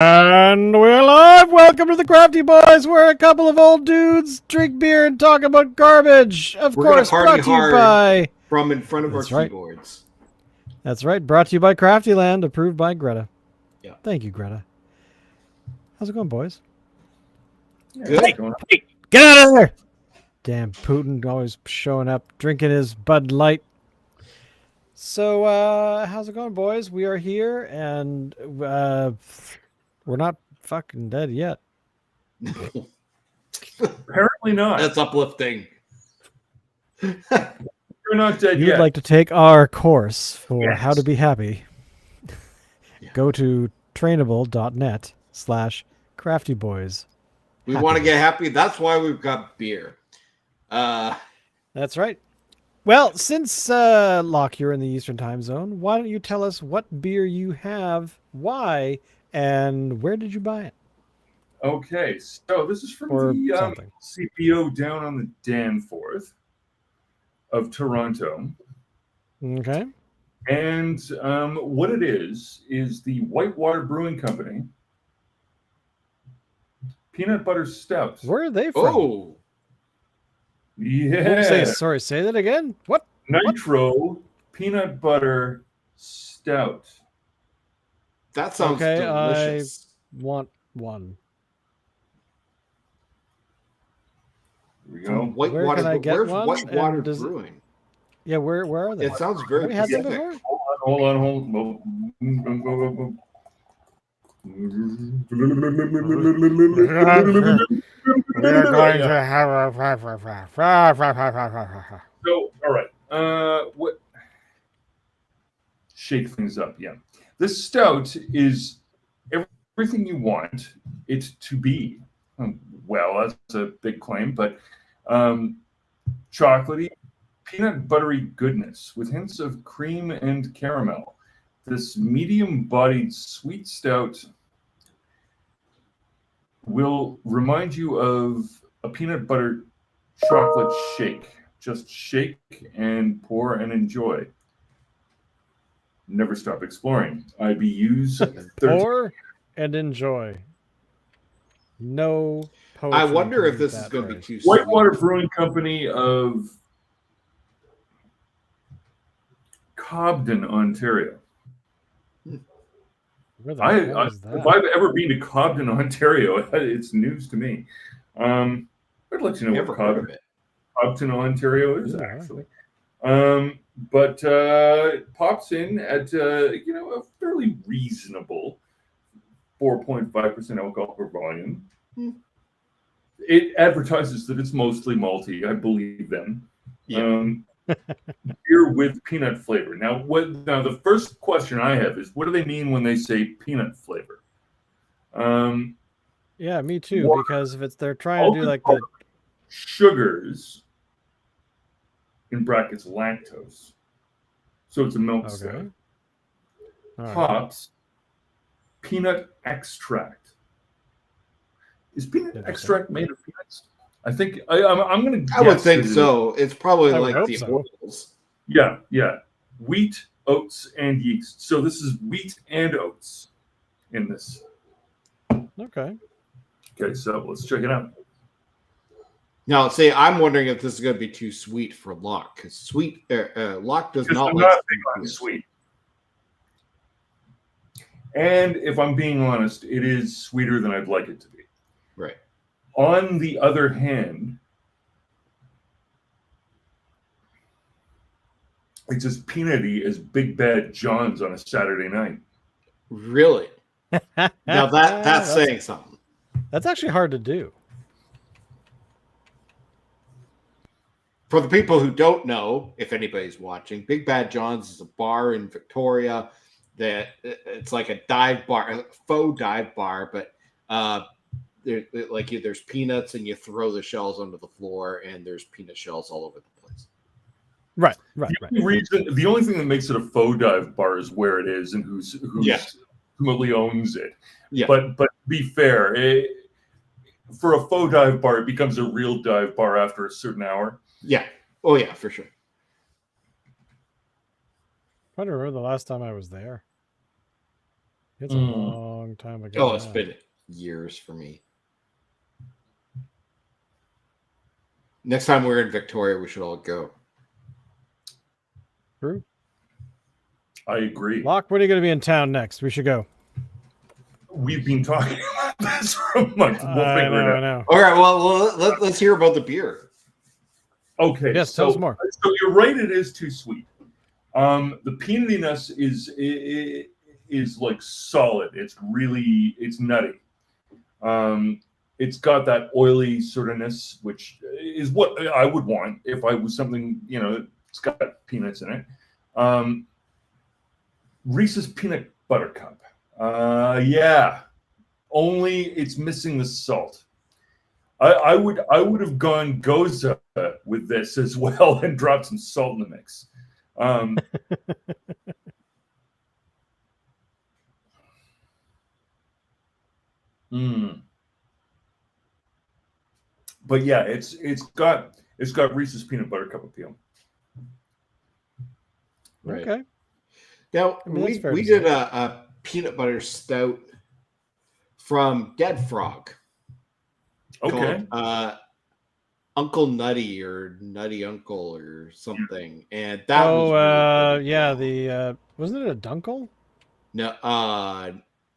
And we're live! Welcome to the Crafty Boys, where a couple of old dudes drink beer and talk about garbage. Of We're gonna course, party brought to you hard by... from in front of our That's right. keyboards. That's right, brought to you by Craftyland, approved by Greta. Yeah. Thank you, Greta. How's it going, boys? Good. Hey, get out of there! Damn, Putin always showing up, drinking his Bud Light. So, how's it going, boys? We are here, and we're not fucking dead yet. Apparently not. That's uplifting. You're not dead You'd yet. like to take our course for Yes. how to be happy. Yeah. Go to trainable.net/craftyboys. We want to get happy. That's why we've got beer. That's right. Well, since Locke, you're in the Eastern time zone, why don't you tell us what beer you have, why, and where did you buy it? Okay, so this is from Or the something. CPO down on the Danforth of Toronto. Okay. And what it is the Whitewater Brewing Company Peanut Butter Stout. Where are they from? oh, Yeah. Say that again. What? Nitro Peanut Butter Stout. that sounds Okay, delicious. Want one. Here we go. Whitewater. Where can I get Where's one? Whitewater And does it- Brewing? Yeah, where are they? It sounds Have very we had them Pacific. before? Hold on. We are going to have a... So, all right. What? Shake things up. Yeah. This stout is everything you want it to be. Well, that's a big claim, but chocolatey, peanut buttery goodness with hints of cream and caramel. This medium-bodied sweet stout will remind you of a peanut butter chocolate shake. Just shake and pour and enjoy. Never stop exploring. IBUs 30. Pour and enjoy. No poetry. I wonder to if this that is going to be phrase. too sweet. Whitewater Brewing Company of Cobden, Ontario. Where the hell is that? If I've ever been to Cobden, Ontario, it's news to me. I'd like to know Never what heard of it. Cobden, Ontario is Yeah. actually. But it pops in at a fairly reasonable 4.5% alcohol per volume. Hmm. It advertises that it's mostly malty. I believe them. Yeah. Beer with peanut flavor. Now, the first question I have is, what do they mean when they say peanut flavor? Yeah, me too. Water. Because if they're trying to do like the Sugars, in brackets, lactose. So it's a milk stout. okay, all right. Hops, peanut extract. Is peanut Interesting. extract made of peanuts? I think I'm going to. I would think so. It's probably I would like hope the so. oils. Yeah. Wheat, oats, and yeast. So this is wheat and oats in this. Okay. Okay, so let's check it out. Now, see, I'm wondering if this is going to be too sweet for Locke, because Locke does Because not I'm like not big on sweet. And if I'm being honest, it is sweeter than I'd like it to be. Right. On the other hand, it's as peanutty as Big Bad John's on a Saturday night. Really? Now that's saying something. That's actually hard to do. For the people who don't know, if anybody's watching, Big Bad John's is a bar in Victoria that it's like a dive bar, a faux dive bar, but there's peanuts and you throw the shells onto the floor and there's peanut shells all over the place. Right. The only thing that makes it a faux dive bar is where it is and who's Yeah. ultimately owns it. Yeah. But to be fair, for a faux dive bar, it becomes a real dive bar after a certain hour. Yeah. Oh, yeah, for sure. I don't remember the last time I was there. It's a long time ago. Oh, it's now. been years for me. Next time we're in Victoria, we should all go. True. I agree. Locke, when are you going to be in town next? We should go. We've been talking about this for a month. We'll I figure know, it I out. know. All right, well let's hear about the beer. Okay. Yes, tell us more. So you're right. It is too sweet. The peanutiness is like solid. It's nutty. It's got that oily sortness, which is what I would want if I was something, it's got peanuts in it. Reese's Peanut Butter Cup. Yeah. Only it's missing the salt. I would have gone Goza with this as well and dropped some salt in the mix. But yeah, it's got Reese's Peanut Butter Cup appeal. Right. Okay. Now I mean, that's fair we to did a peanut butter stout from Dead Frog. Okay. Called, Uncle Nutty or Nutty Uncle or something, and that was really good. yeah, the wasn't it a Dunkel? No,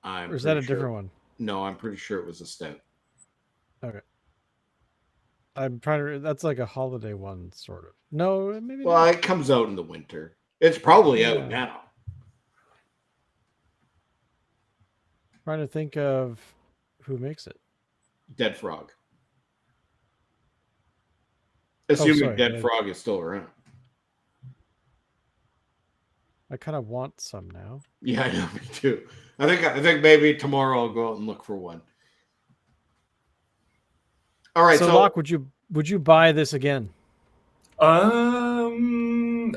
Or is that a different one? No, I'm pretty sure it was a stout. Okay. I'm trying to. That's like a holiday one, sort of. No, maybe. Well, not. it comes out in the winter. It's probably Yeah. out now. Trying to think of who makes it. Dead Frog. Assuming sorry, Dead yeah. Frog is still around. I kind of want some now. Yeah, I know, me too. I think maybe tomorrow I'll go out and look for one. All right, So, Locke, would you buy this again? I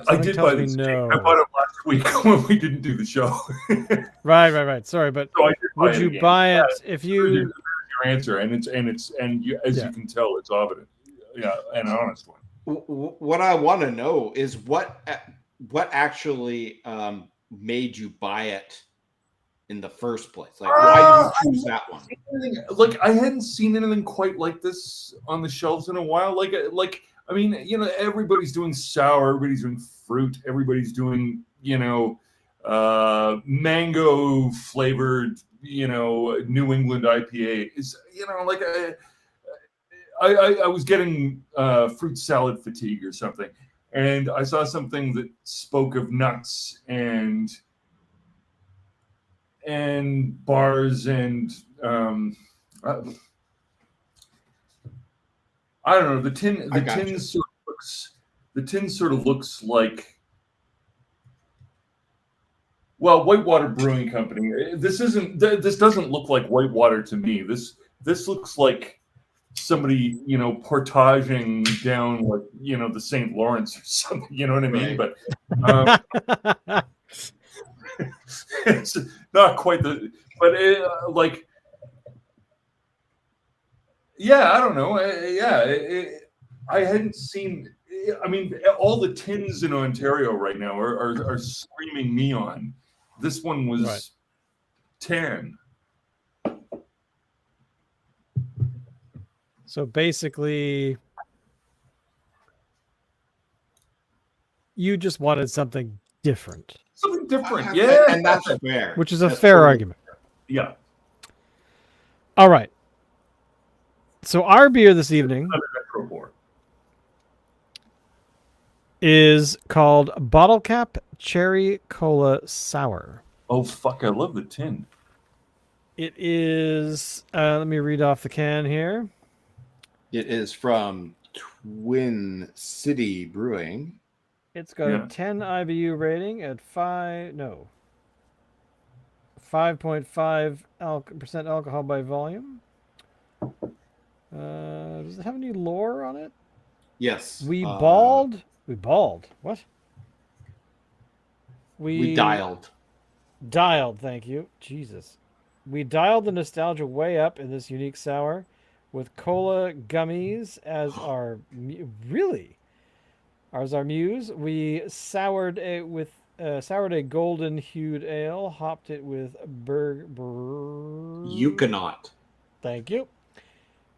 Something did tells buy me this. no. I bought it last week when we didn't do the show. Right. Sorry, but So I did would you again. buy it Yeah, if you? Your answer, and you, as Yeah. you can tell, it's evident. Yeah, an honest one. what I want to know is what actually made you buy it in the first place? Like, why did you choose that one? Like, I hadn't seen anything quite like this on the shelves in a while. Like I mean, everybody's doing sour, everybody's doing fruit, everybody's doing mango flavored, New England IPA. Is like I was getting fruit salad fatigue or something, and I saw something that spoke of nuts and bars and I don't know. The tin sort of looks like, well, Whitewater Brewing Company. This doesn't look like Whitewater to me. This looks like somebody, portaging down like, the St. Lawrence or something, you know what I mean? Right. But it's not quite like, yeah, I don't know. I hadn't seen, I mean, all the tins in Ontario right now are screaming neon. This one was Right. tan. So basically, you just wanted something different, Something different. Yeah. And that's fair. which is a That's fair totally argument. Yeah. All right. So our beer this evening Metro Board. is called Bottle Cap Cherry Cola Sour. Oh, fuck. I love the tin. It is, let me read off the can here. It is from Twin City Brewing. It's got Yeah. a 10 IBU rating at 5.5 percent alcohol by volume. Does it have any lore on it? Yes. We balled. What? We dialed. Dialed, thank you. Jesus. We dialed the nostalgia way up in this unique sour with cola gummies as our really? As our muse. We soured it with Sourday Golden Hued Ale. Hopped it with You cannot. Thank you.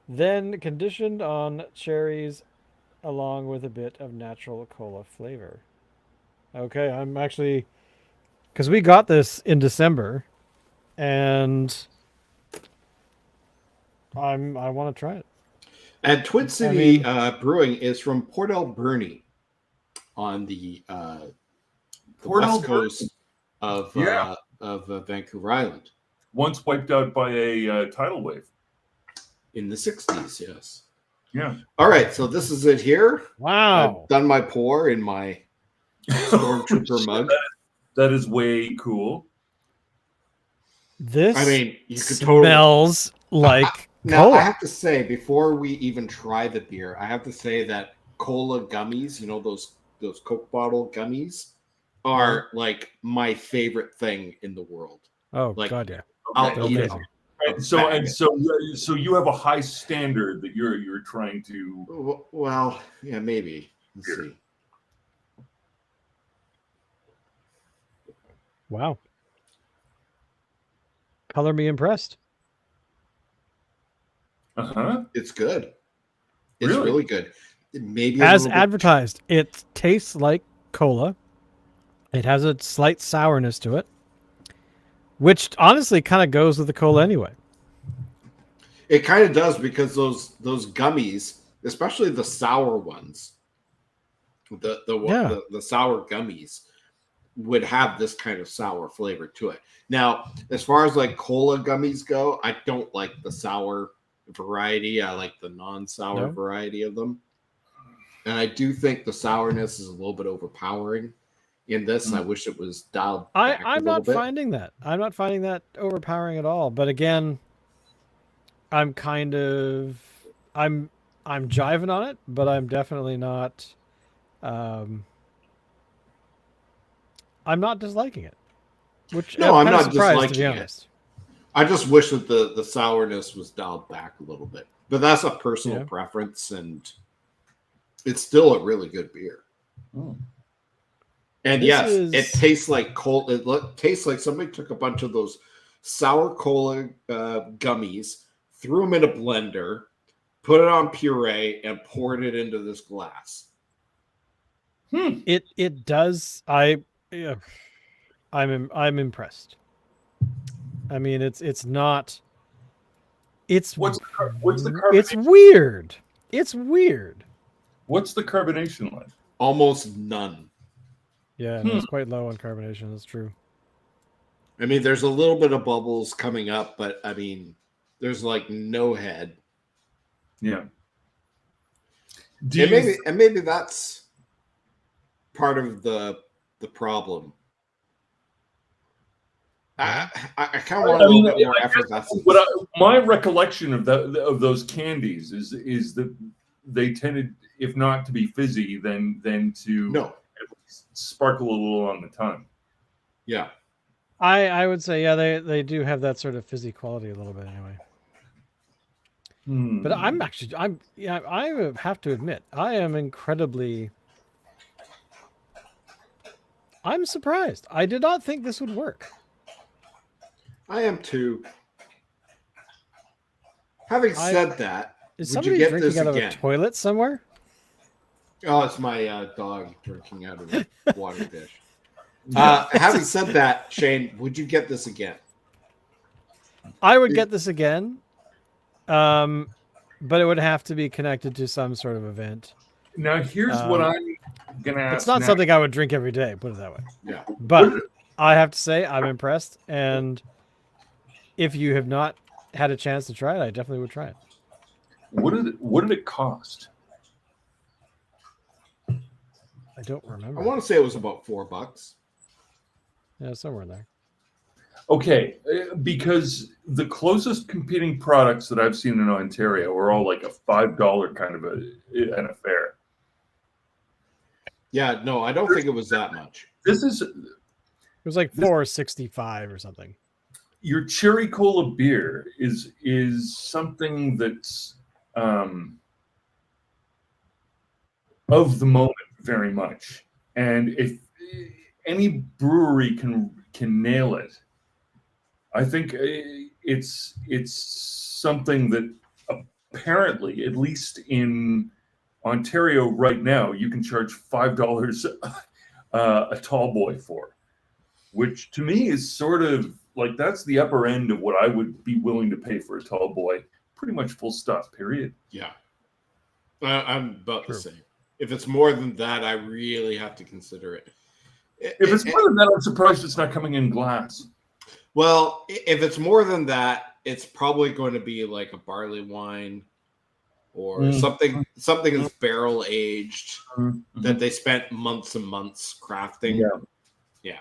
Then conditioned on cherries along with a bit of natural cola flavor. Okay, I'm actually because we got this in December, and I want to try it. And Twin City mean- Brewing is from Port Alberni on the Port west Alberni? coast of Yeah. Vancouver Island Once wiped out by a tidal wave. in the 60s. Yes. Yeah. All right, so this is it here. Wow. I've done my pour in my Stormtrooper mug. That is way cool. This I mean, you could totally. smells like Now, cola. I have to say, before we even try the beer, I have to say that cola gummies, you know, those Coke bottle gummies, are like my favorite thing in the world. Oh like- god, yeah. I'll They're eat it. amazing. And so you have a high standard that you're trying to. Well, yeah, maybe. Let's Here. see. Wow. Color me impressed. Uh-huh. It's good. It's Really? really good. Maybe a As little bit- advertised, it tastes like cola. It has a slight sourness to it, which honestly kind of goes with the cola anyway. It kind of does because those gummies, especially the sour ones, the sour gummies, would have this kind of sour flavor to it. Now, as far as like cola gummies go, I don't like the sour variety. I like the non-sour No? variety of them. And I do think the sourness is a little bit overpowering in this. I wish it was dialed back I'm a little not bit. finding that. I'm not finding that overpowering at all. But again, I'm jiving on it, but I'm definitely not. I'm not disliking it. Which No, I'm I'm kinda not surprised, to be disliking it. honest. I just wish that the sourness was dialed back a little bit. But that's a personal Yeah. preference, and it's still a really good beer. Mm. And This yes, is- it tastes like cold. Tastes like somebody took a bunch of those sour cola gummies, threw them in a blender, put it on puree, and poured it into this glass. It does. I'm impressed. I mean, it's not. It's What's the it's carbonation? weird. It's weird. What's the carbonation like? Almost none. Yeah, no, it's quite low on carbonation. That's true. I mean, there's a little bit of bubbles coming up, but I mean, there's like no head. Yeah. And maybe that's part of the problem. I kind of want a little bit more effervescence. My recollection of those candies is that they tended, if not to be fizzy, then to No, at least sparkle a little on the tongue. yeah, I would say, yeah, they do have that sort of fizzy quality a little bit anyway. But I have to admit, I am incredibly. I'm surprised. I did not think this would work. I am too. Having said that, Is would you somebody get drinking this out again? of a toilet somewhere? Oh, it's my dog drinking out of a water dish. Having said that, Shane, would you get this again? I would get this again, but it would have to be connected to some sort of event. Now, here's what I'm gonna ask. It's not now. something I would drink every day. Put it that way. Yeah. But I have to say, I'm impressed. And if you have not had a chance to try it, I definitely would try it. What did it cost? I don't remember. I want to say it was about $4. Yeah, somewhere in there. Okay, because the closest competing products that I've seen in Ontario are all like a $5 kind of an affair. Yeah, no, I don't think it was that much. This is It was like $4.65 or something. your cherry cola beer is something that's of the moment very much, and any brewery can nail it. I think it's something that apparently, at least in Ontario right now, you can charge $5 a tall boy for, which to me is sort of like that's the upper end of what I would be willing to pay for a tall boy. Pretty much full stop. Period. Yeah, I'm about True. the same. If it's more than that, I really have to consider it. If it's more than that, I'm surprised it's not coming in glass. Well, if it's more than that, it's probably going to be like a barley wine or something that's barrel aged that they spent months and months crafting. Yeah.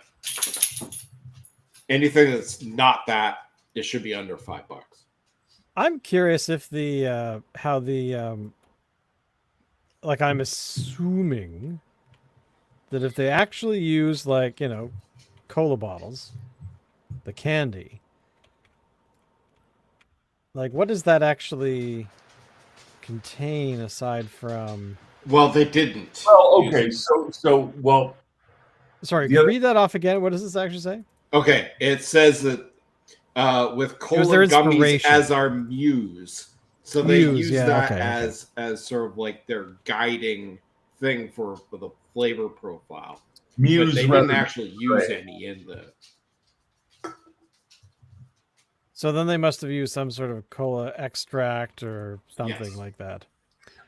Anything that's not that, it should be under $5. I'm curious if the how the like I'm assuming that if they actually use like, you know, cola bottles, the candy, like what does that actually contain aside from? Well, they didn't. Well, okay, so well, Sorry, The can you other- read that off again? What does this actually say? Okay, it says that with cola their gummies inspiration. as our muse, so they Muse, use yeah, that okay. as sort of like their guiding thing for the flavor profile. But Muse they rather didn't than actually use Right. any in the. So then they must have used some sort of cola extract or something Yes. like that.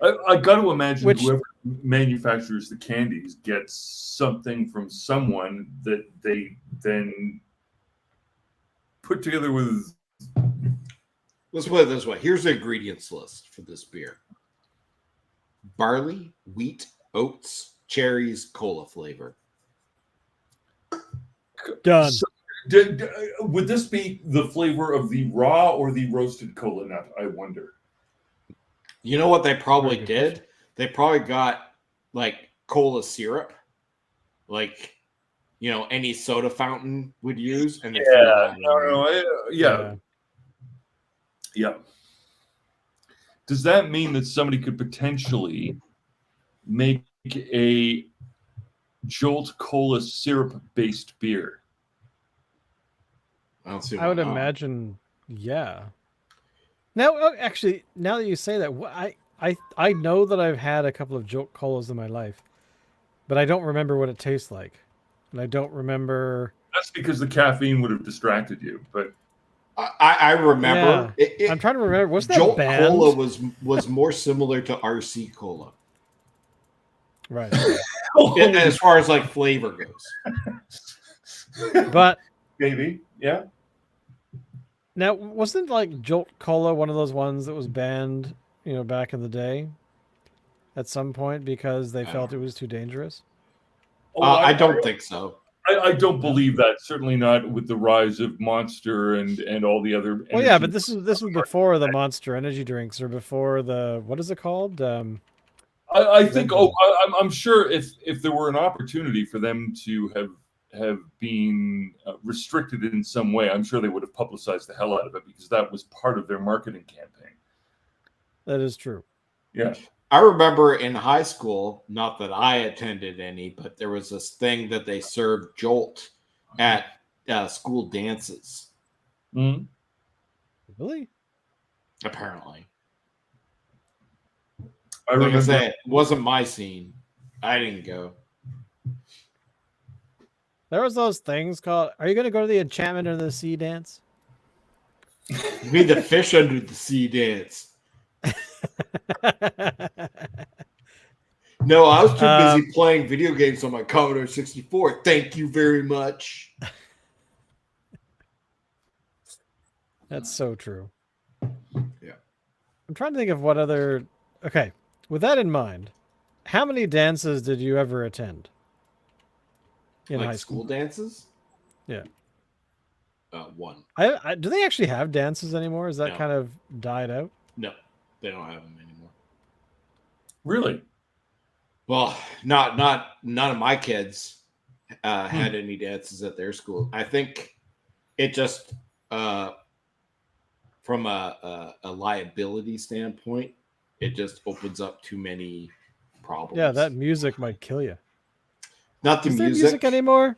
I got to imagine Which- whoever manufactures the candies gets something from someone that they then put together with. Let's put it this way. Here's the ingredients list for this beer: barley, wheat, oats, cherries, cola flavor. Done. So, would this be the flavor of the raw or the roasted cola nut? I wonder. You know what they probably Very good did? question. They probably got like cola syrup, like any soda fountain would use, and they threw that in there. Yeah. Does that mean that somebody could potentially make a Jolt Cola syrup-based beer? I don't see. I would why not. imagine, yeah. Now, actually, now that you say that, I know that I've had a couple of Jolt Colas in my life, but I don't remember what it tastes like, and I don't remember. That's because the caffeine would have distracted you. But I remember. I'm trying to remember. What's that Jolt band? Cola was more similar to RC Cola Right, as far as like flavor goes. but maybe, yeah. now wasn't like Jolt Cola one of those ones that was banned, back in the day, at some point because they felt it was too dangerous? I don't think so. I don't believe that. Certainly not with the rise of Monster and all the other. Well, yeah, energy- but this was before the Monster energy drinks, or before the, what is it called? I think. I'm sure if there were an opportunity for them to have been restricted in some way, I'm sure they would have publicized the hell out of it because that was part of their marketing campaign. That is true. Yeah. I remember in high school, not that I attended any, but there was this thing that they served Jolt at school dances. Mm-hmm. Really? Apparently, I like I remember. said, it wasn't my scene. I didn't go. There was those things called. Are you going to go to the Enchantment of the Sea dance? You mean the fish under the sea dance? No, I was too busy playing video games on my Commodore 64. Thank you very much. That's so true. Yeah. I'm trying to think of what other. Okay, with that in mind, how many dances did you ever attend in Like high school? school dances? Yeah. One. Do they actually have dances anymore? Is that No. kind of died out? No, they don't have them anymore. Really? Well, none of my kids had any dances at their school. I think it just from a liability standpoint, it just opens up too many problems. Yeah, that music might kill you. not the Is there music. music anymore?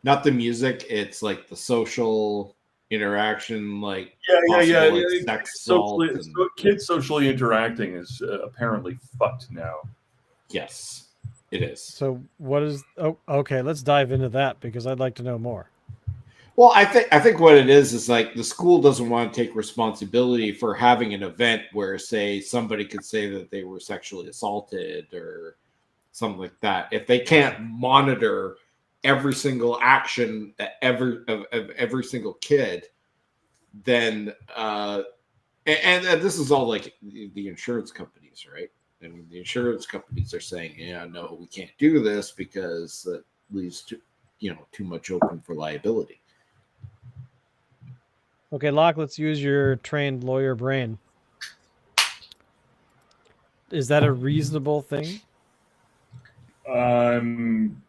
not the music. It's like the social interaction, like Yeah. possible, like, sex assault. Kids socially interacting is apparently fucked now. Yes, it is. So what is? Oh, okay. Let's dive into that because I'd like to know more. Well, I think what it is like the school doesn't want to take responsibility for having an event where, say, somebody could say that they were sexually assaulted or something like that. If they can't monitor every single action of every single kid, then and this is all like the insurance companies, right? I mean, the insurance companies are saying, yeah, no, we can't do this because that leaves too much open for liability. Okay, Locke, let's use your trained lawyer brain. Is that a reasonable thing? I'm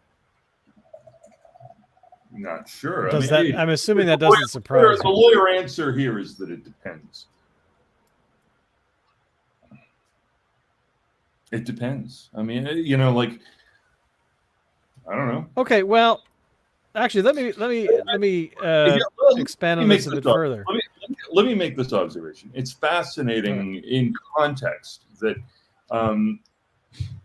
not sure. I'm assuming that doesn't surprise the you. lawyer answer here is that it depends. It depends. I mean, like, I don't know. Okay, well, actually, let me expand on this a bit further. Let me make this observation. It's fascinating in context that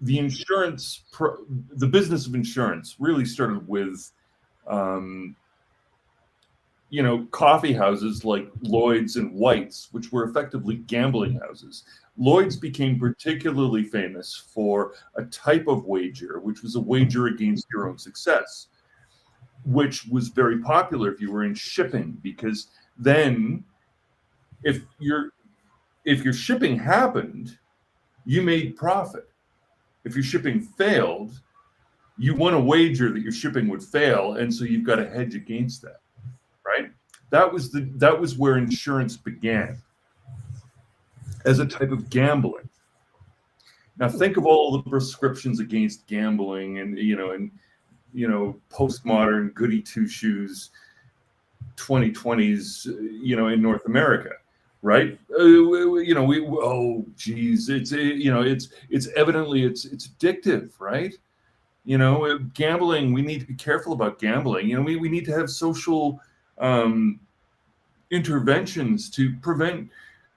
the business of insurance really started with, coffee houses like Lloyd's and White's, which were effectively gambling houses. Lloyd's became particularly famous for a type of wager, which was a wager against your own success, which was very popular if you were in shipping, because then if your shipping happened, you made profit. If your shipping failed, you won a wager that your shipping would fail, and so you've got to hedge against that, right? That was where insurance began, as a type of gambling. Now think of all the prescriptions against gambling and postmodern goody two shoes 2020s, in North America, right? It's evidently it's addictive, right? Gambling, we need to be careful about gambling. We need to have social interventions to prevent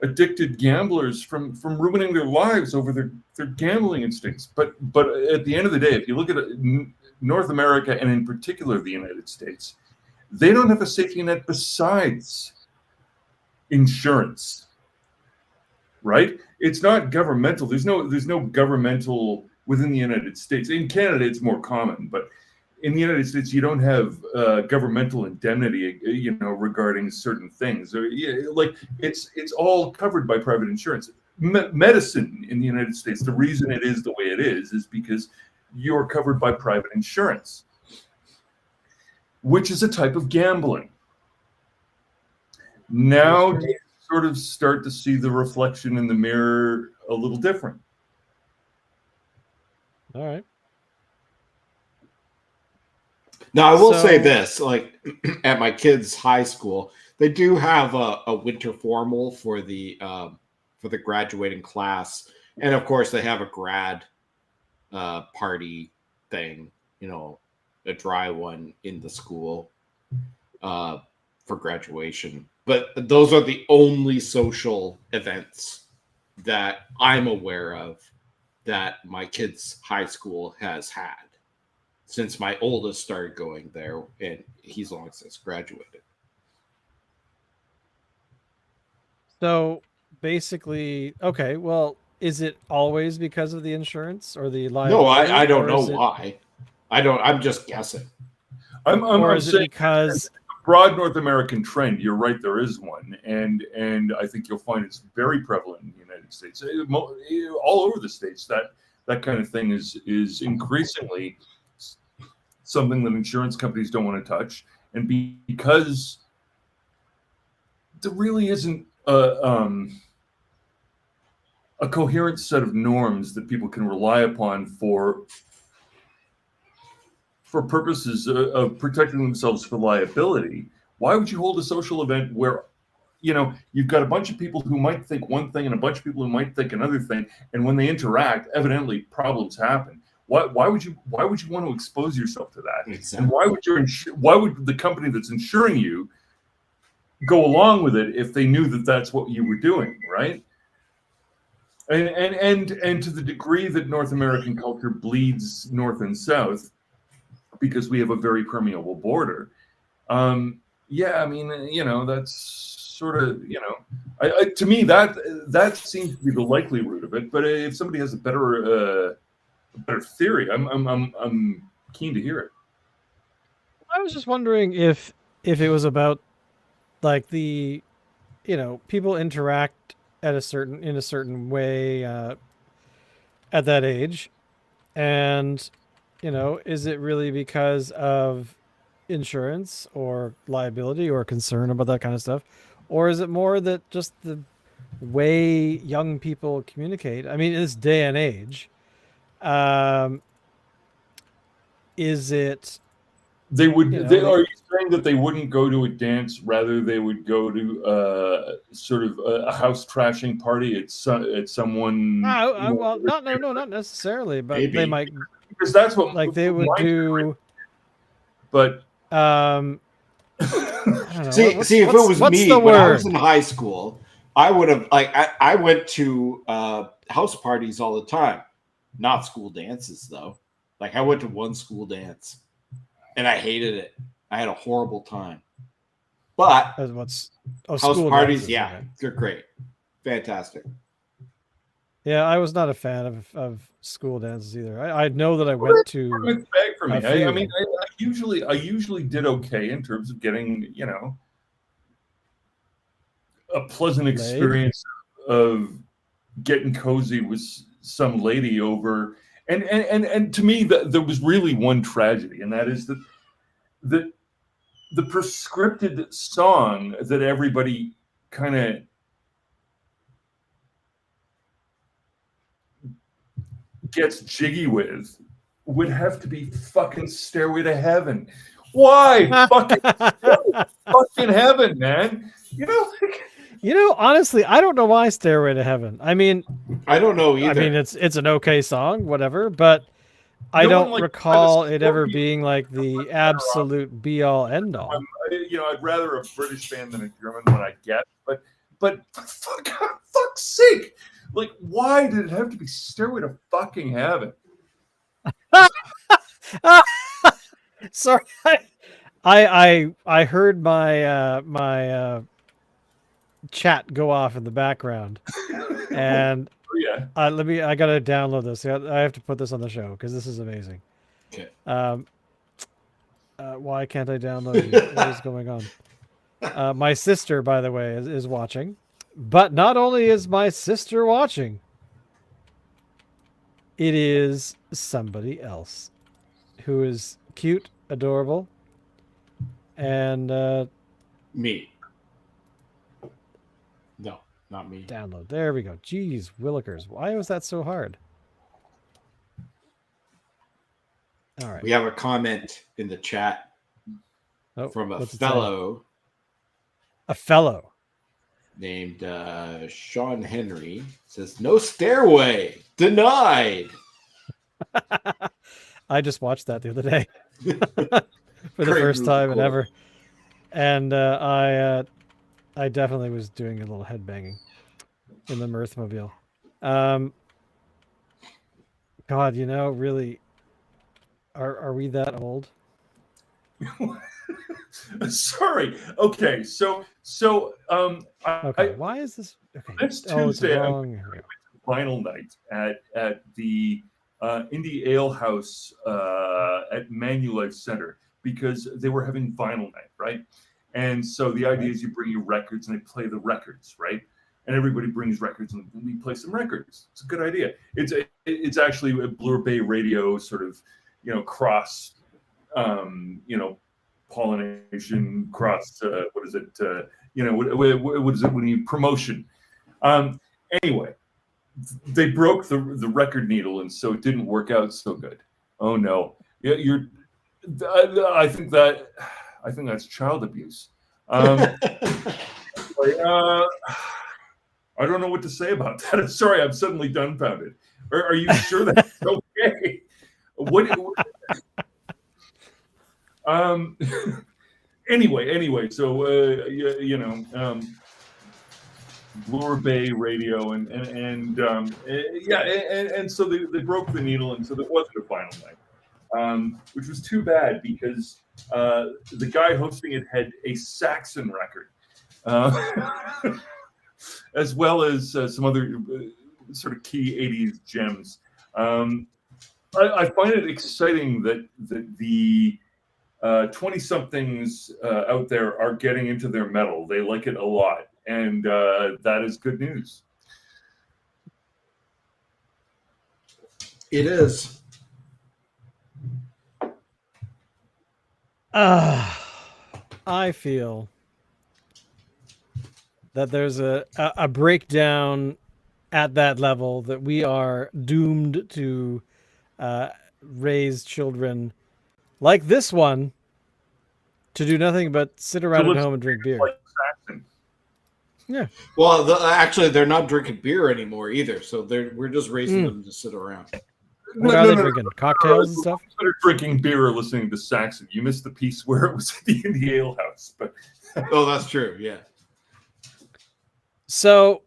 addicted gamblers from ruining their lives over their gambling instincts. But at the end of the day, if you look at North America, and in particular the United States, they don't have a safety net besides insurance, right? It's not governmental. There's no governmental within the United States. In Canada, it's more common, but in the United States, you don't have governmental indemnity, regarding certain things. It's all covered by private insurance. Medicine in the United States, the reason it is the way it is because you're covered by private insurance, which is a type of gambling. Now you sort of start to see the reflection in the mirror a little different. All right. Now, I will say this, like at my kids' high school, they do have a winter formal for the graduating class. And of course they have a grad party thing, a dry one in the school for graduation. But those are the only social events that I'm aware of that my kids' high school has had since my oldest started going there, and he's long since graduated. So basically, okay, well, is it always because of the insurance or the liability? No, I don't know why. I'm just guessing. Or is it because broad North American trend? You're right, there is one, and I think you'll find it's very prevalent in the United States, all over the states. That kind of thing is increasingly something that insurance companies don't want to touch, and because there really isn't a coherent set of norms that people can rely upon for purposes of protecting themselves for liability. Why would you hold a social event where you've got a bunch of people who might think one thing and a bunch of people who might think another thing, and when they interact, evidently problems happen? Why would you want to expose yourself to that? Exactly. And why would the company that's insuring you go along with it if they knew that that's what you were doing, right? And to the degree that North American culture bleeds north and south, because we have a very permeable border. Yeah, I mean, that's sort of, to me that seems to be the likely root of it. But if somebody has a better theory, I'm keen to hear it. I was just wondering if it was about like the, people interact in a certain way at that age, and is it really because of insurance or liability or concern about that kind of stuff, or is it more that just the way young people communicate? I mean, in this day and age, is it? They would. You know, Are you saying that they wouldn't go to a dance, rather they would go to sort of a house trashing party at someone? Well, not necessarily, but Maybe. they might, because that's what like they would do. But I don't know. See, if it was what's me the when I word? was in high school, I would have I went to house parties all the time, not school dances though. Like I went to one school dance, and I hated it. I had a horrible time. But house parties, dances, yeah, okay. they're great, fantastic. Yeah, I was not a fan of school dances either. I know that I went to. Mixed bag for me. a I few. mean, I usually did okay in terms of getting a pleasant experience of getting cozy with some lady over. And to me, there was really one tragedy, and that is that the prescripted song that everybody kind of gets jiggy with would have to be fucking Stairway to Heaven. Why? fucking heaven, man. Honestly, I don't know why Stairway to Heaven. I mean, I don't know either. I mean, it's an okay song, whatever, but I don't recall it ever being like the absolute be all end all. I'd rather a British band than a German one, I get, but for fuck's sake, like, why did it have to be Stairway to fucking Heaven? Sorry, I heard my chat go off in the background, and yeah, I gotta download this. I have to put this on the show because this is amazing. Okay. Why can't I download it? What is going on? My sister, by the way, is watching, but not only is my sister watching, it is somebody else who is cute, adorable, and me. No, not me. Download. There we go. Jeez, Willikers. Why was that so hard? All right. We have a comment in the chat from a fellow. A fellow named Sean Henry. It says, no stairway. Denied. I just watched that the other day for the first time ever. And I definitely was doing a little headbanging in the Mirthmobile. God, really, are we that old? Sorry. Okay, so okay. Why is this? Okay. Next Tuesday, it's final night at the Indie Ale House at Manulife Center, because they were having vinyl night, right? And so the idea is you bring your records and they play the records, right? And everybody brings records and we play some records. It's a good idea. It's actually a Blue Bay Radio sort of, cross, pollination, cross, what is it? What is it when you promotion? Anyway, they broke the record needle, and so it didn't work out so good. Oh no. Yeah, I think that's child abuse. I don't know what to say about that. Sorry, I'm suddenly dumbfounded. Are you sure that's okay? What? um. Anyway. So Bloor Bay Radio and so they broke the needle, and so there wasn't a final night, which was too bad because the guy hosting it had a Saxon record, as well as some other sort of key '80s gems. I find it exciting that the 20-somethings out there are getting into their metal. They like it a lot, and that is good news. It is. I feel that there's a breakdown at that level, that we are doomed to raise children like this one to do nothing but sit around at home and drink beer. Like Saxon. Yeah. Well, actually, they're not drinking beer anymore either. So we're just raising them to sit around. What are they drinking? Cocktails and stuff? They're drinking beer or listening to Saxon. You missed the piece where it was at the Indie Ale House. But oh, that's true. Yeah. So,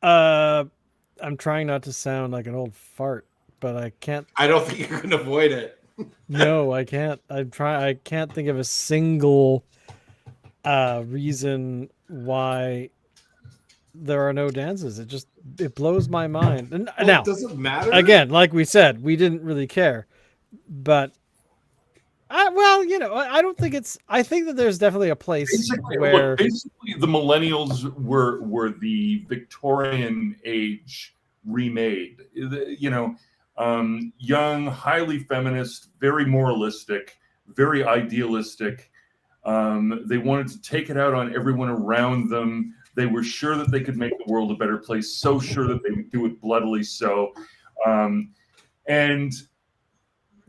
I'm trying not to sound like an old fart, but I can't. I don't think you can avoid it. No, I can't. I can't think of a single reason why there are no dances. It blows my mind. And Well, now, it doesn't matter. again, like we said, we didn't really care, but I don't think it's. I think that there's definitely a place where basically the millennials were the Victorian age remade. Young, highly feminist, very moralistic, very idealistic. They wanted to take it out on everyone around them. They were sure that they could make the world a better place, so sure that they would do it bloodily so. And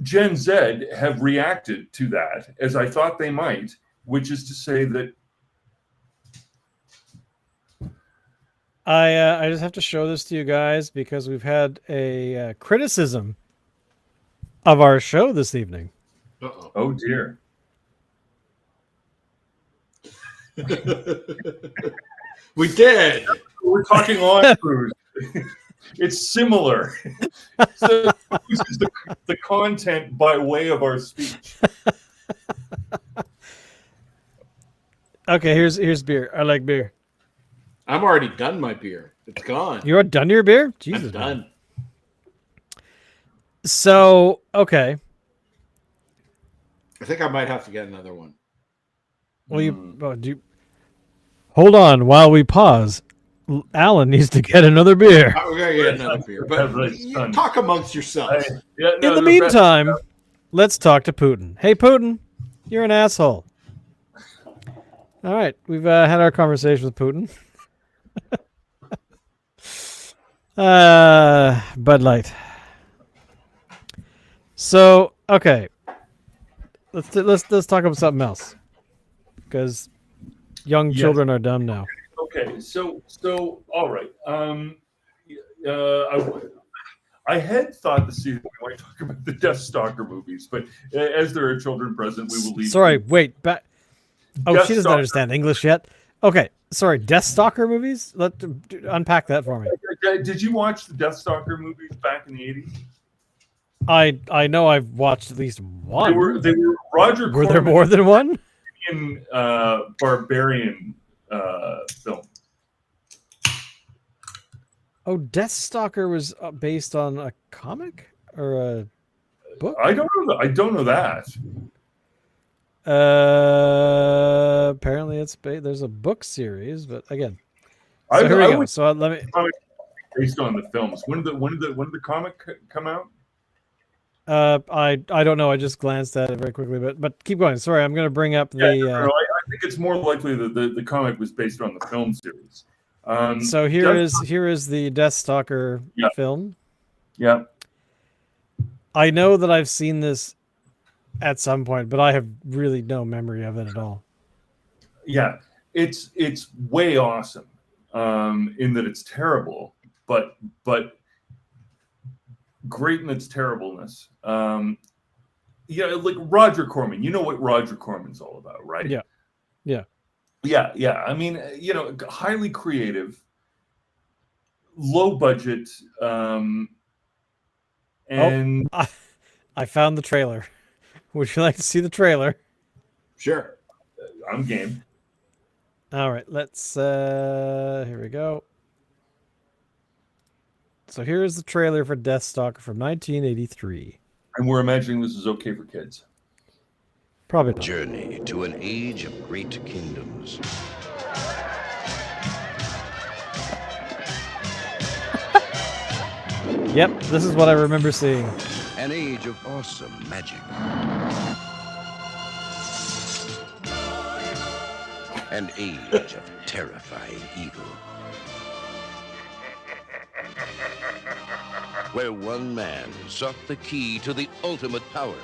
Gen Z have reacted to that, as I thought they might, which is to say that I just have to show this to you guys because we've had a criticism of our show this evening. Uh-oh. oh dear. We did. We're talking on cruise. It's similar. So this is the content by way of our speech. Okay, here's beer. I like beer. I'm already done my beer. It's gone. You're done your beer? Jesus, I'm done. man. So, okay. I think I might have to get another one. Well, hold on while we pause. Alan needs to get another beer. We're gonna get another beer, but you talk amongst yourselves. In the meantime, let's talk to Putin. Hey, Putin, you're an asshole. All right, we've had our conversation with Putin. Bud Light. So, okay, let's talk about something else, because young children are dumb now. Okay, so all right. I had thought this season we might talk about the Deathstalker movies, but as there are children present, we will leave. Sorry, wait. Oh, she doesn't Deathstalker. understand English yet. Okay, sorry. Deathstalker movies. Unpack that for me. Did you watch the Deathstalker movies back in the 80s? I know I've watched at least one. They were Roger. Were there more than one? Barbarian film. Oh, Deathstalker was based on a comic or a book? I don't know that. Apparently it's there's a book series, but again. So here we go. So let me. Based on the films. When did the comic come out? I don't know. I just glanced at it very quickly, but keep going. Sorry, I'm going to bring up the. I think it's more likely that the comic was based on the film series. So here is the Deathstalker film. Yeah. I know that I've seen this at some point, but I have really no memory of it at all. Yeah, it's way awesome in that it's terrible, but great in its terribleness. Yeah, like Roger Corman. You know what Roger Corman's all about, right? Yeah. Yeah. Yeah. I mean, highly creative, low budget, and I found the trailer. Would you like to see the trailer? Sure. I'm game. All right, let's here we go. So here's the trailer for Deathstalker from 1983. And we're imagining this is okay for kids. Probably not. Journey to an age of great kingdoms. Yep, this is what I remember seeing. An age of awesome magic. An age of terrifying evil. Where one man sought the key to the ultimate power.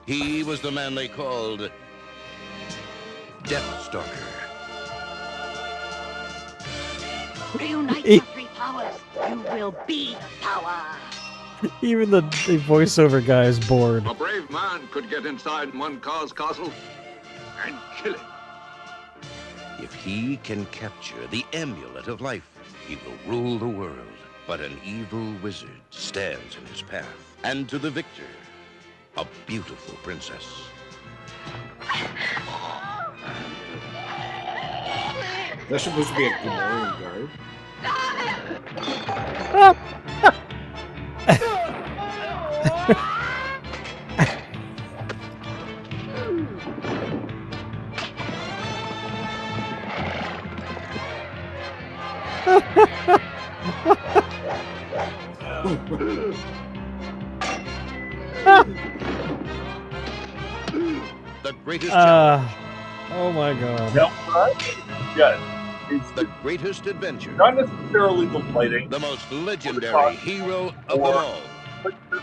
He was the man they called Deathstalker. Reunite the three powers. You will be power. Even the voiceover guy is bored. A brave man could get inside one car's castle and kill it. If he can capture the amulet of life, he will rule the world. But an evil wizard stands in his path. And to the victor, a beautiful princess. That's supposed to be a Gamorrean guard. The greatest challenge, Oh my god. No, yeah, it's the greatest adventure, not necessarily the lighting, the most legendary hero of them all.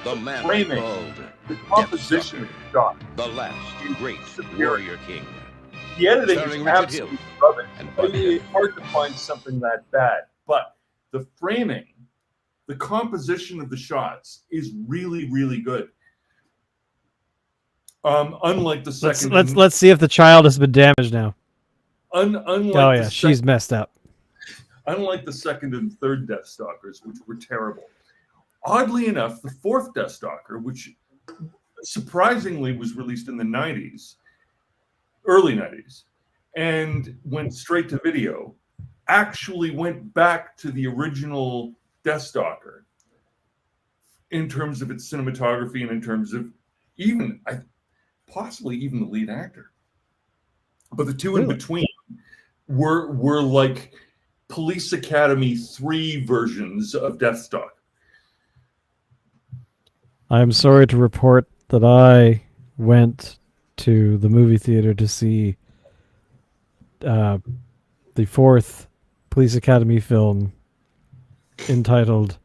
The man they framing, called the composition of the shot, the last great warrior king. the editing Starring is Richard absolutely Hill rubbish. and Buck It's hard to find something that bad, but the framing, the composition of the shots is really, really good. Unlike the second, Let's see if the child has been damaged now. unlike Oh the yeah, she's messed up. unlike the second and third Deathstalkers, which were terrible. Oddly enough, the fourth Deathstalker, which surprisingly was released in the 90s, early 90s, and went straight to video, actually went back to the original Deathstalker in terms of its cinematography and in terms of even, possibly even the lead actor. But the two in Really? between were like Police Academy 3 versions of Deathstalker. I'm sorry to report that I went to the movie theater to see the fourth Police Academy film entitled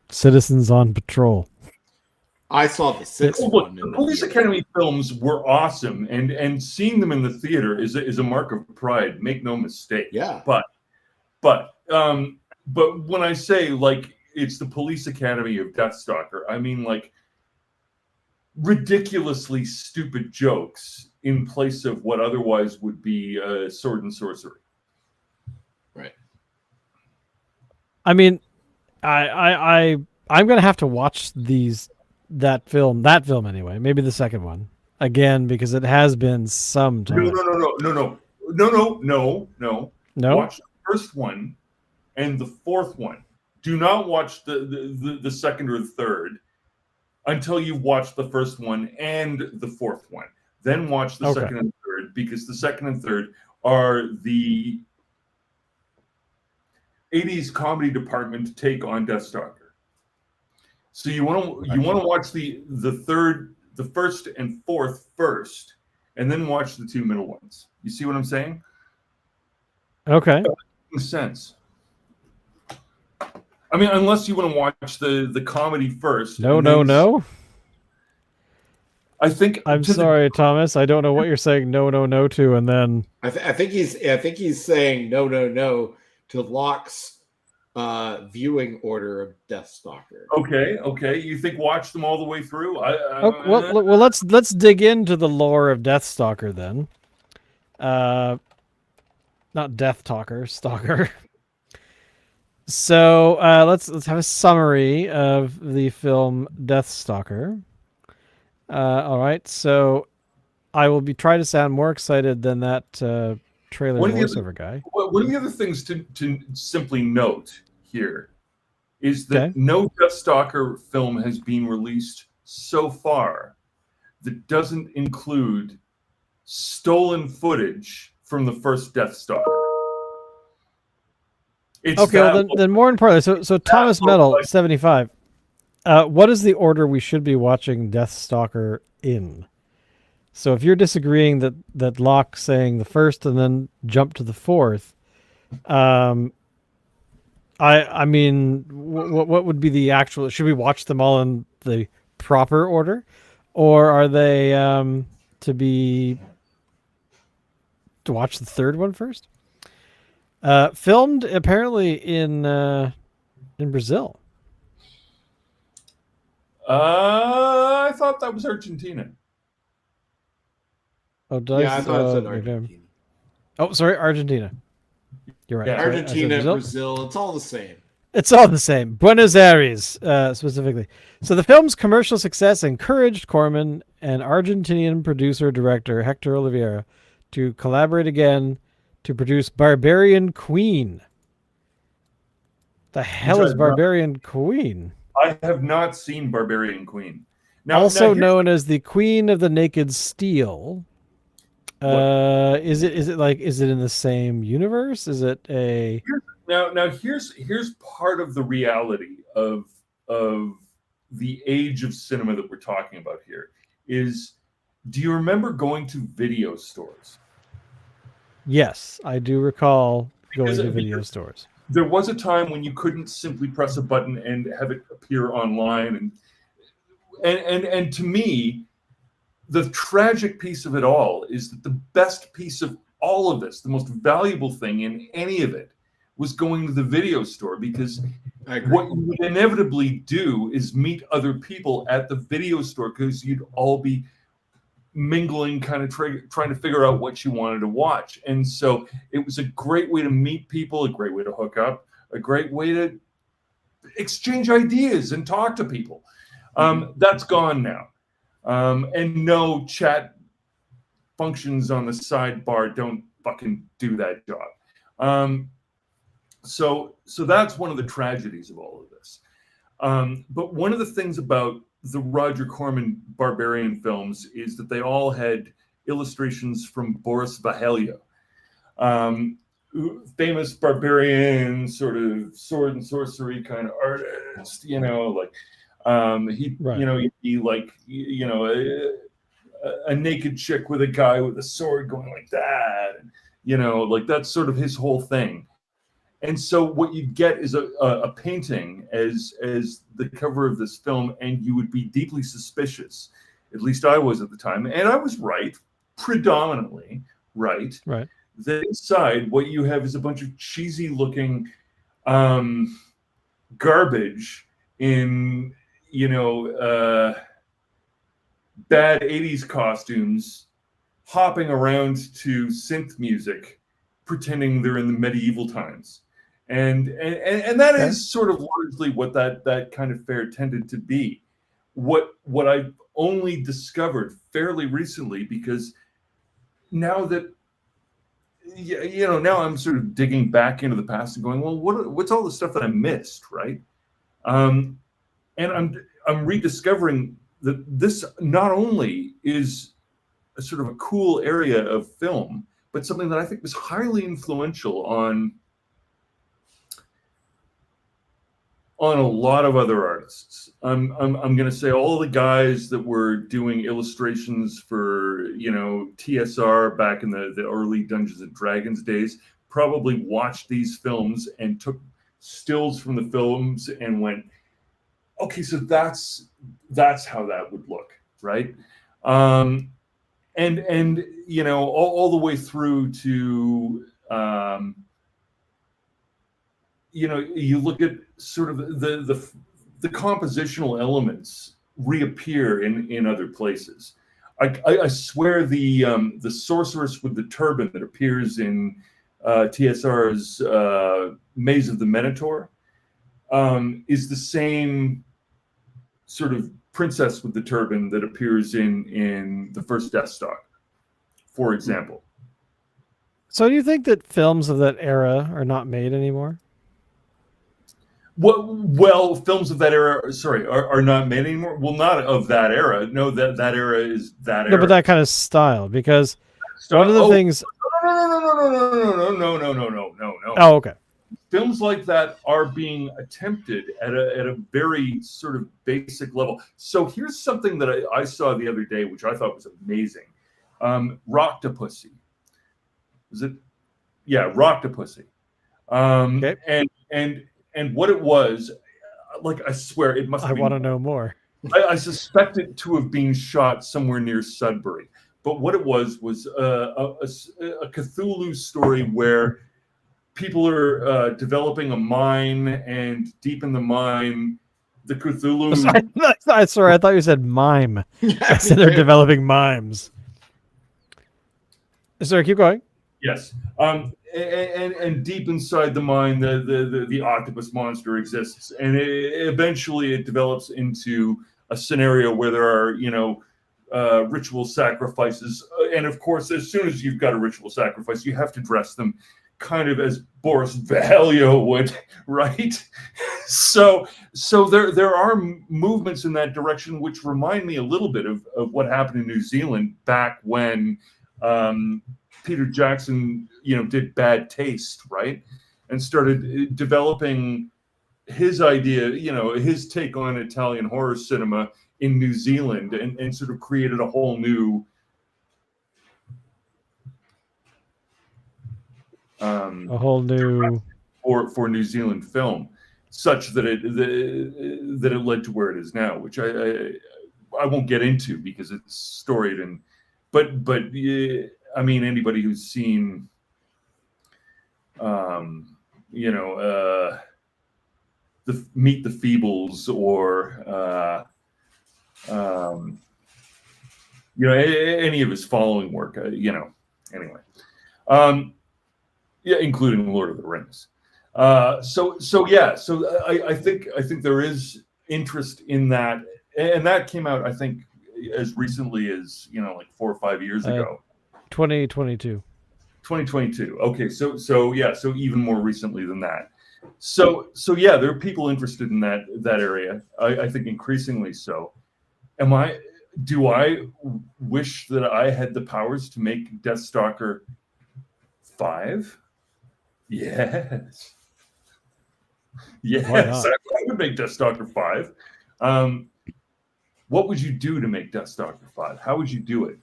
Citizens on Patrol. I saw the sixth Look, one. the In the Police theater. Academy films were awesome, and seeing them in the theater is a mark of pride. Make no mistake. Yeah. But when I say like it's the Police Academy of Deathstalker, I mean like ridiculously stupid jokes in place of what otherwise would be sword and sorcery. Right. I mean, I'm gonna have to watch that film anyway. Maybe the second one again because it has been some time. No. No? Watch the first one and the fourth one. Do not watch the second or third until you watch the first one and the fourth one. Then watch the Okay. second and third because the second and third are the 80s comedy department take on Deathstalker. So you want to watch the first and fourth first, and then watch the two middle ones. You see what I'm saying? Okay. Makes sense. I mean, unless you want to watch the comedy first. No. I think I'm sorry, Thomas. I don't know what you're saying. No, no, no to, and then I think he's saying no to Locke's viewing order of Deathstalker. Okay. You think watch them all the way through? okay, well, let's dig into the lore of Deathstalker then. Not Death Talker, Stalker. So let's have a summary of the film Deathstalker. All right, so I will be trying to sound more excited than that trailer voiceover guy. One of the other things to simply note here is that Okay. no Deathstalker film has been released so far that doesn't include stolen footage from the first Deathstalker. It's Okay, well, then more importantly, so Thomas Metal, like- 75. What is the order we should be watching Deathstalker in? So if you're disagreeing that Locke saying the first and then jump to the fourth, I mean, what would be the actual? Should we watch them all in the proper order, or are they to watch the third one first? Filmed apparently in Brazil. I thought that was Argentina. Oh, did Yeah, I thought it said okay. Argentina. Oh, sorry, Argentina. You're right. Yeah. Sorry, I said Argentina, Brazil, it's all the same. It's all the same. Buenos Aires, specifically. So the film's commercial success encouraged Corman and Argentinian producer-director Hector Oliveira to collaborate again to produce Barbarian Queen. The hell is Barbarian Queen? I have not seen Barbarian Queen. Now, Also here's- known as the Queen of the Naked Steel. Is it in the same universe? Is it a Now here's part of the reality of the age of cinema that we're talking about here is, do you remember going to video stores? Yes, I do recall going Because- to video stores. There was a time when you couldn't simply press a button and have it appear online, and to me, the tragic piece of it all is that the best piece of all of this, the most valuable thing in any of it, was going to the video store, because I agree. what you would inevitably do is meet other people at the video store, because you'd all be mingling, kind of trying to figure out what you wanted to watch. And so it was a great way to meet people, a great way to hook up, a great way to exchange ideas and talk to people. That's gone now. And no, chat functions on the sidebar don't fucking do that job. So that's one of the tragedies of all of this. But one of the things about the Roger Corman Barbarian films is that they all had illustrations from Boris Vallejo, famous barbarian, sort of sword and sorcery kind of artist. He, Right. he'd be like, a naked chick with a guy with a sword going like that, and, like that's sort of his whole thing. And so what you'd get is a painting as the cover of this film, and you would be deeply suspicious. At least I was at the time, and I was right, predominantly right. Right. That inside, what you have is a bunch of cheesy-looking garbage in, bad 80s costumes, hopping around to synth music, pretending they're in the medieval times. And that is sort of largely what that kind of fare tended to be. What I've only discovered fairly recently, because now that now I'm sort of digging back into the past and going, well, what's all the stuff that I missed, right? And I'm rediscovering that this not only is a sort of a cool area of film, but something that I think was highly influential on a lot of other artists. I'm going to say all the guys that were doing illustrations for, TSR back in the early Dungeons and Dragons days probably watched these films and took stills from the films and went, okay, so that's how that would look, right? And you know, all the way through to you know, you look at sort of the compositional elements reappear in other places. I swear the sorceress with the turban that appears in TSR's Maze of the Minotaur is the same sort of princess with the turban that appears in the first Deathstalker, for example. So do you think that films of that era are not made anymore? Well, films of that era, sorry, are not made anymore. Well, not of that era. No, that era is that era. No, but that kind of style, because one of the things. No. Oh, okay. Films like that are being attempted at a very sort of basic level. So here's something that I saw the other day, which I thought was amazing. Roctopussy. Is it? Yeah, Roctopussy. Okay. And what it was, like, I swear it must have I been, want to know more. I suspect it to have been shot somewhere near Sudbury. But what it was a Cthulhu story where people are developing a mine, and deep in the mine, the Cthulhu... Sorry, I thought you said mime. I said they're developing mimes. Sorry, keep going. Yes. And deep inside the mine, the octopus monster exists, and eventually it develops into a scenario where there are, you know, ritual sacrifices, and of course, as soon as you've got a ritual sacrifice, you have to dress them kind of as Boris Vallejo would, right? So there are movements in that direction which remind me a little bit of what happened in New Zealand back when Peter Jackson, you know, did Bad Taste, right? And started developing his idea, you know, his take on Italian horror cinema in New Zealand, and sort of created a whole new for New Zealand film, such that it led to where it is now, which I won't get into because it's storied, and but I mean, anybody who's seen you know, the Meet the Feebles, or you know, any of his following work, you know, anyway, yeah, including Lord of the Rings. So I think there is interest in that, and that came out, I think, as recently as, you know, like 4 or 5 years ago. 2022. 2022. Okay, so yeah, so even more recently than that. So yeah, there are people interested in that area. I think increasingly so. Do I wish that I had the powers to make Deathstalker 5? Yes. Yes, I would make Deathstalker 5. What would you do to make Deathstalker 5? How would you do it?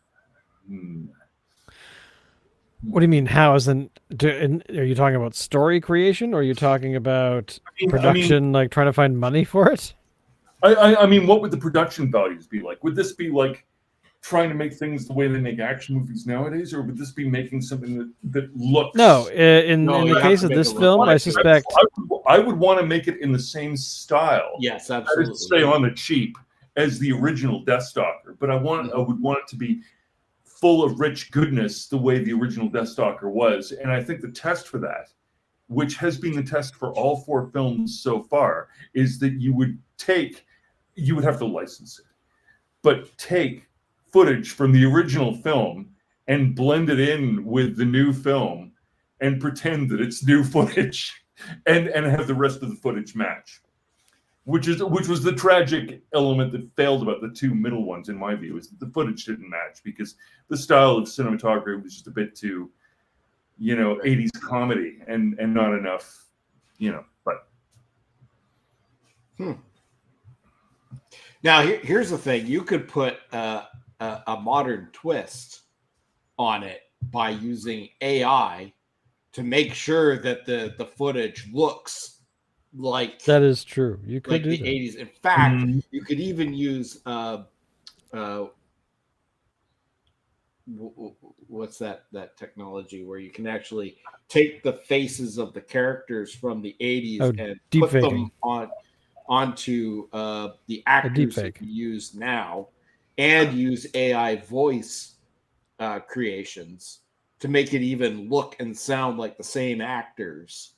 What do you mean? How? Are you talking about story creation, or are you talking about production, like trying to find money for it? I mean, what would the production values be like? Would this be like trying to make things the way they make action movies nowadays, or would this be making something that looks... No, in the case of this film, I suspect... I would want to make it in the same style. Yes, absolutely. Stay on the cheap as the original Deathstalker, but I would want it to be full of rich goodness the way the original Deathstalker was. And I think the test for that, which has been the test for all 4 films so far, is that you would have to license it, but take footage from the original film and blend it in with the new film and pretend that it's new footage, and have the rest of the footage match. Which was the tragic element that failed about the 2 middle ones, in my view, is that the footage didn't match, because the style of cinematography was just a bit too, you know, 80s comedy, and not enough, you know, but. Now, here's the thing. You could put a modern twist on it by using AI to make sure that the footage looks like... That is true. You could like do the that. 80s. In fact, you could even use what's that technology where you can actually take the faces of the characters from the 80s Oh, and deep put them faking. onto the A actors deep that fake. you use now, and use AI voice creations to make it even look and sound like the same actors.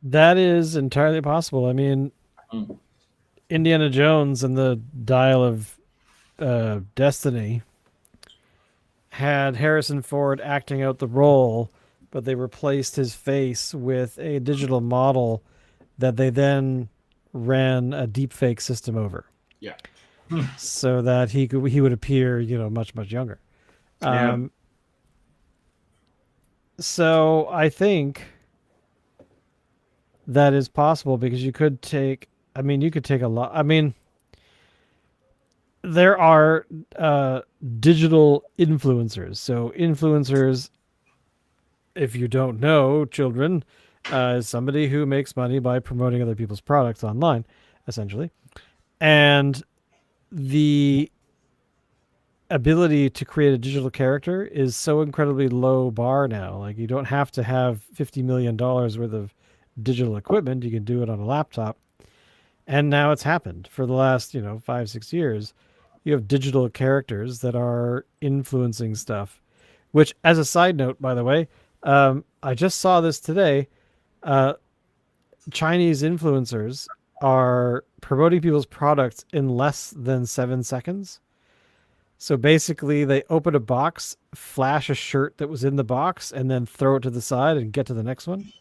That is entirely possible. I mean, Mm. Indiana Jones and the Dial of Destiny had Harrison Ford acting out the role, but they replaced his face with a digital model that they then ran a deepfake system over. Yeah. So that he would appear, much younger. Yeah. So I think that is possible because you could take a lot. I mean, there are digital influencers. So influencers, if you don't know, children, is somebody who makes money by promoting other people's products online, essentially. And the ability to create a digital character is so incredibly low bar now. Like, you don't have to have $50 million worth of digital equipment. You can do it on a laptop. And now it's happened for the last, 5-6 years. You have digital characters that are influencing stuff, which, as a side note, by the way, I just saw this today. Chinese influencers are promoting people's products in less than 7 seconds. So basically, they open a box, flash a shirt that was in the box, and then throw it to the side and get to the next one.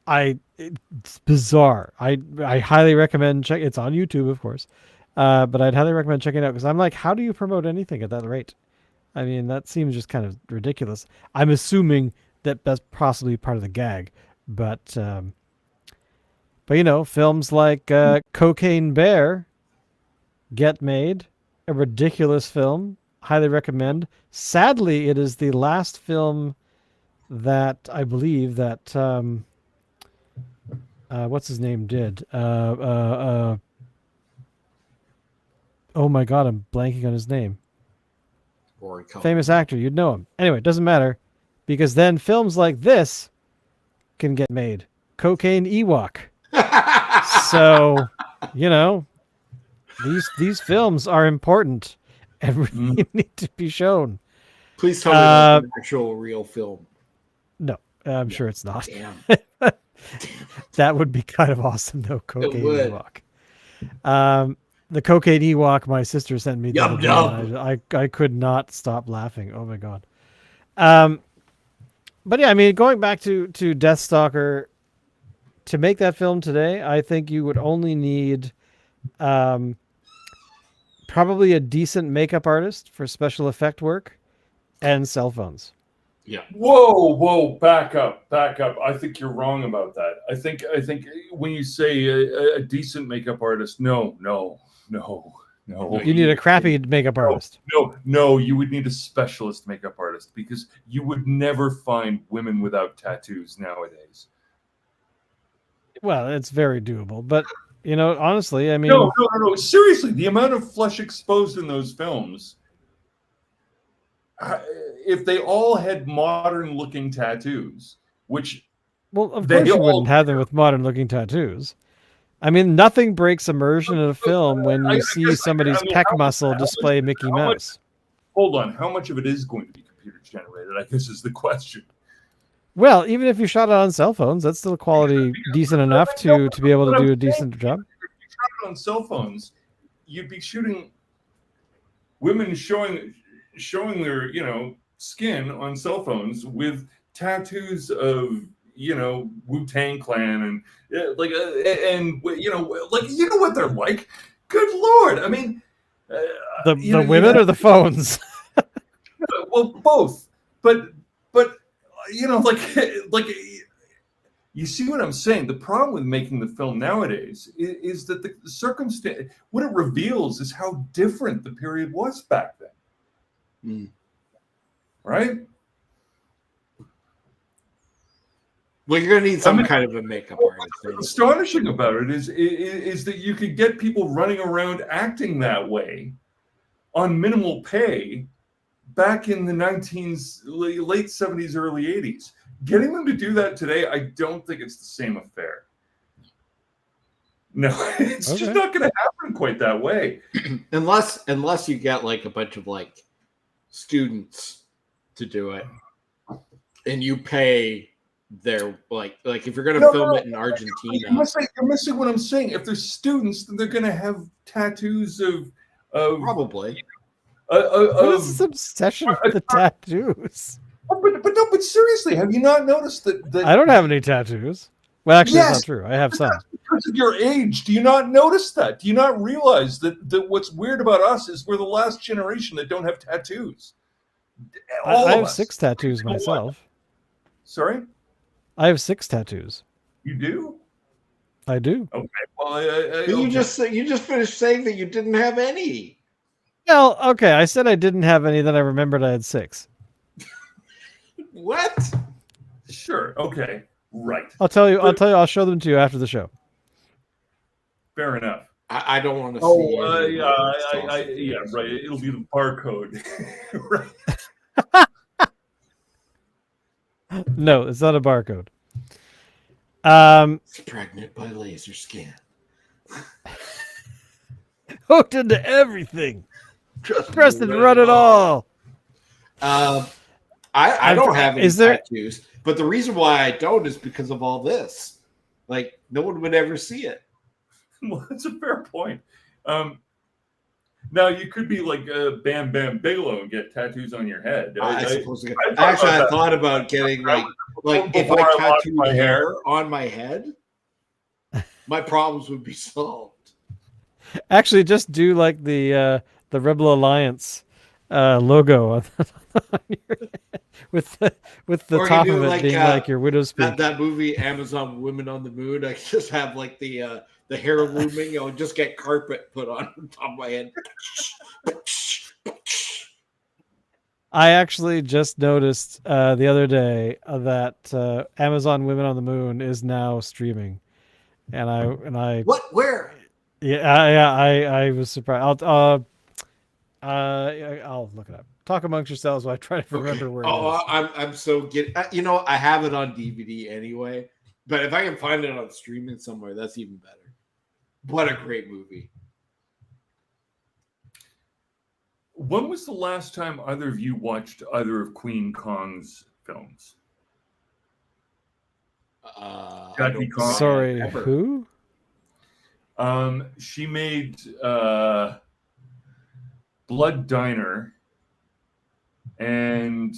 It's bizarre. I highly recommend check. It's on YouTube, of course, but I'd highly recommend checking it out because I'm like, how do you promote anything at that rate? I mean, that seems just kind of ridiculous. I'm assuming that that's possibly part of the gag, but films like Cocaine Bear get made. A ridiculous film. Highly recommend. Sadly, it is the last film that I believe that what's his name did. Oh my God, I'm blanking on his name. Famous actor, you'd know him. Anyway, it doesn't matter, because then films like this can get made. Cocaine Ewok. So, these films are important and really need to be shown. Please tell me that's an actual real film. No, I'm sure it's not. Damn. That would be kind of awesome, though. Cocaine It would. Ewok. The Cocaine Ewok my sister sent me. Yum, the other day, I could not stop laughing. Oh my God. But yeah, I mean, going back to Deathstalker, to make that film today, I think you would only need probably a decent makeup artist for special effect work and cell phones. Yeah. Whoa, back up. I think you're wrong about that. I think when you say a decent makeup artist, no. You need a crappy makeup artist. No, you would need a specialist makeup artist, because you would never find women without tattoos nowadays. Well, it's very doable, but honestly, I mean, No. Seriously, the amount of flesh exposed in those films, if they all had modern-looking tattoos, which well, of course you wouldn't have them with modern-looking tattoos. I mean, nothing breaks immersion in a film when you see somebody's pec muscle display Mickey Mouse. Hold on, how much of it is going to be computer generated, I guess, is the question. Well, even if you shot it on cell phones, that's still quality decent enough to be able to do a decent job. If you shot it on cell phones, you'd be shooting women showing their skin on cell phones with tattoos of Wu-Tang Clan and what they're like. Good Lord, I mean, the women or the phones? Well, both, but like you see what I'm saying? The problem with making the film nowadays is that the circumstance, what it reveals is how different the period was back then. Right? Well, you're going to need some kind of a makeup artist. What's astonishing about it is that you could get people running around acting that way on minimal pay back in the late 70s, early 80s. Getting them to do that today, I don't think it's the same affair. No, it's just Okay. not going to happen quite that way. Unless you get like a bunch of like students to do it, and you pay their like if you're gonna film it in Argentina. You're missing what I'm saying. If they're students, then they're going to have tattoos of Probably. What is this obsession with the tattoos? But seriously, have you not noticed that I don't have any tattoos. Well, actually, Yes. that's not true. I have some. because of your age, do you not notice that? Do you not realize that what's weird about us is we're the last generation that don't have tattoos? All I of have us. 6 tattoos You know what? myself. Sorry? I have 6 tattoos. You do? I do. Okay. Well, But you just finished saying that you didn't have any. Well, okay. I said I didn't have any. Then I remembered I had 6. What? Sure. Okay. Right. I'll tell you. I'll show them to you after the show. Fair enough. I don't want to see. Oh, any yeah, of this yeah, sausage. right. It'll be the barcode. Right. No, it's not a barcode. It's pregnant by laser scan. Hooked into everything. Just Preston, run it all. I don't have any Is there- tattoos, but the reason why I don't is because of all this. Like, no one would ever see it. Well, that's a fair point. Now you could be like Bam Bam Bigelow and get tattoos on your head. I suppose. thought Actually, about I that. thought about getting like if Before I I lost tattooed my hair. hair on my head, my problems would be solved. Actually, just do like the Rebel Alliance logo on your, with the Or you top do of it like, being like your widow's peak. That movie, Amazon Women on the Moon, I just have like the hair looming. I'll just get carpet put on top of my head. I actually just noticed the other day that Amazon Women on the Moon is now streaming, and I What? Where? I was surprised. I'll look it up. Talk amongst yourselves while I try to remember where it is. I'm so get. I have it on DVD anyway, but if I can find it on streaming somewhere, that's even better. What a great movie! When was the last time either of you watched either of Queen Kong's films? I Jackie don't Kong. think Sorry, ever. who? She made Blood Diner and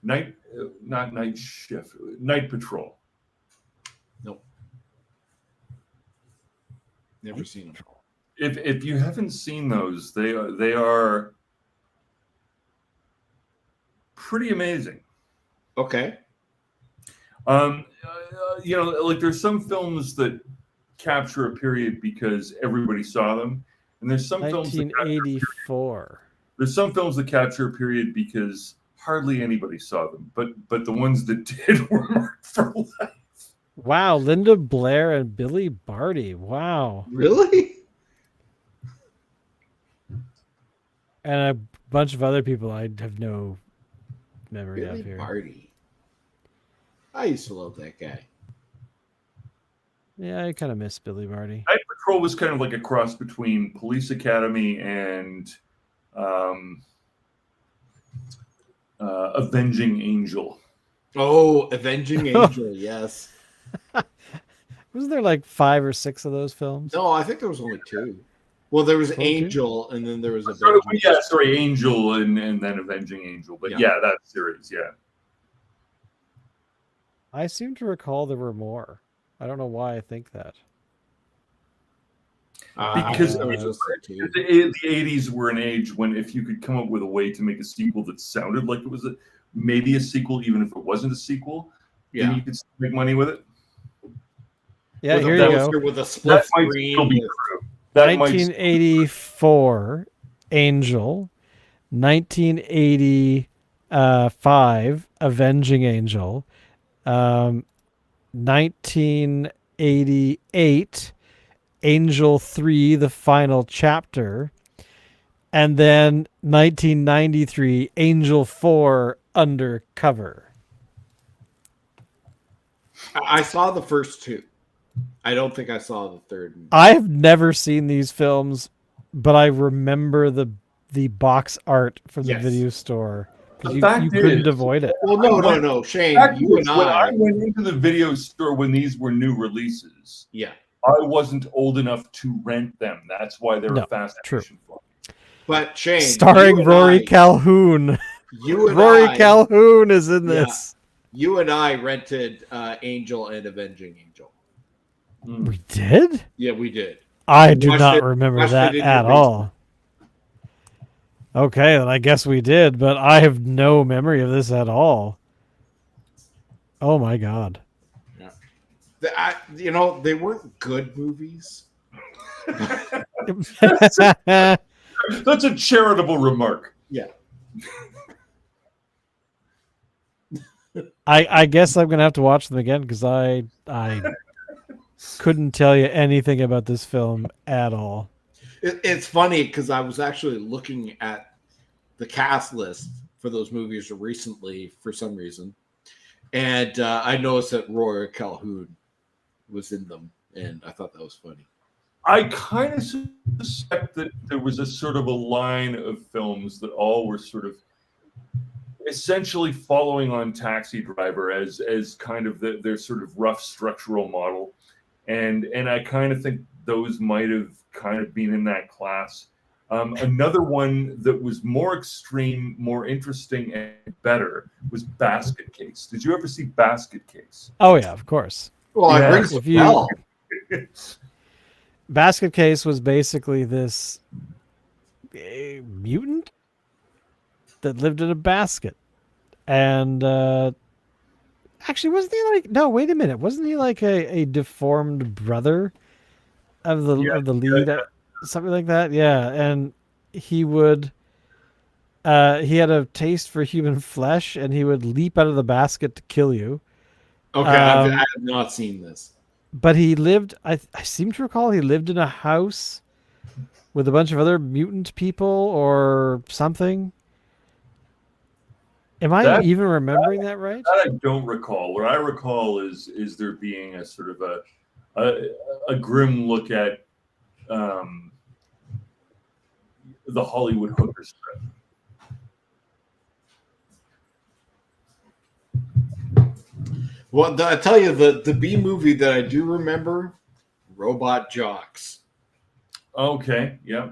Night Patrol. Nope. Never seen them. If you haven't seen those, they are pretty amazing. Okay. Like there's some films that capture a period because everybody saw them, and there's some films that capture, 1984. there's some films that capture a period because hardly anybody saw them, but the ones that did were marked for life. Wow, Linda Blair and Billy Barty. Wow, Really? and a bunch of other people I have no memory Billy of here. Barty. I used to love that guy. Yeah, I kind of miss Billy Barty. Night Patrol was kind of like a cross between Police Academy and Avenging Angel. Oh, Avenging Angel. Yes. Wasn't there like 5 or 6 of those films? No, I think there was only 2. Well, there was Okay. Angel, and then there was Avenging. Sorry, Angel and then Avenging Angel. But yeah, that series, yeah. I seem to recall there were more. I don't know why I think that. Because there was just the 2. the 80s were an age when if you could come up with a way to make a sequel that sounded like it was maybe a sequel, even if it wasn't a sequel, then Yeah. you could still make money with it. Yeah, With a here you go. poster with a split That might screen. still be true. That might 1984, Angel. 1985, Avenging Angel. 1988, Angel 3, The Final Chapter, and then 1993, Angel 4, Undercover. I saw the first two. I don't think I saw the third. I've never seen these films, but I remember the box art from the Yes. video store. 'Cause The you fact couldn't is- avoid it. Well, no, Shane, Fact you is, and when I. I went into the video store when these were new releases, Yeah, I wasn't old enough to rent them. That's why they're No, a fascination for me. but Shane, Starring you and Rory I- Calhoun. You and Rory I, Calhoun is in Yeah. this. You and I rented Angel and Avenging Angel. Mm. We did? Yeah, we did. I do Watched not it- remember watched that it in at your all. Okay, then I guess we did, but I have no memory of this at all. Oh my god. They weren't good movies. That's a charitable remark. Yeah. I guess I'm gonna have to watch them again because I couldn't tell you anything about this film at all. It's funny because I was actually looking at the cast list for those movies recently for some reason, and I noticed that Rory Calhoun was in them, and I thought that was funny. I kind of suspect that there was a sort of a line of films that all were sort of essentially following on Taxi Driver as kind of their sort of rough structural model, and I kind of think those might have kind of been in that class. Another one that was more extreme, more interesting, and better was Basket Case. Did you ever see Basket Case? Oh yeah, of course. Well, Yeah, it rings a if you- bell. Basket Case was basically this mutant that lived in a basket, and actually, wasn't he like? No, wait a minute. Wasn't he like a deformed brother of the lead? Something like that. Yeah, and he would. He had a taste for human flesh, and he would leap out of the basket to kill you. Okay, I have not seen this. But he lived. I seem to recall he lived in a house with a bunch of other mutant people or something. Am I That- even remembering that right? That I don't recall. What I recall is there being a sort of a grim look at the Hollywood hooker strip. Well, I tell you, the B movie that I do remember, Robot Jocks. Okay, yeah.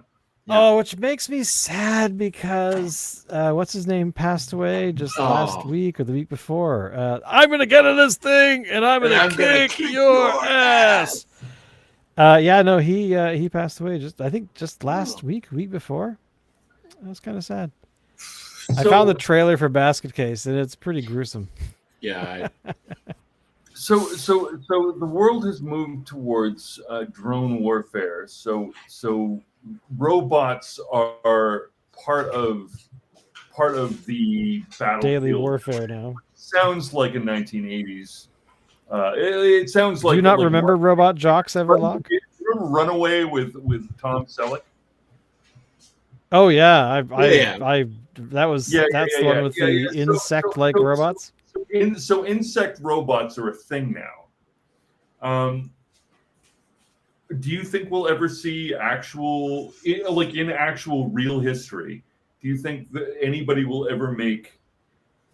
Oh, which makes me sad because what's his name passed away just last Oh. week or the week before. I'm gonna get in this thing and I'm gonna kick your ass. Yeah, no, he passed away just last week before. That was kind of sad. I found the trailer for Basket Case and it's pretty gruesome. Yeah, So the world has moved towards drone warfare. So robots are part of the battlefield. Daily warfare now. Sounds like a 1980s. It sounds like. Do you not like remember Robot Jocks Everlock? Do you remember Runaway with Tom Selleck? Oh yeah, Yeah. that's the one with the So- insect-like so- robots. So insect robots are a thing now. Do you think we'll ever see in actual real history? Do you think that anybody will ever make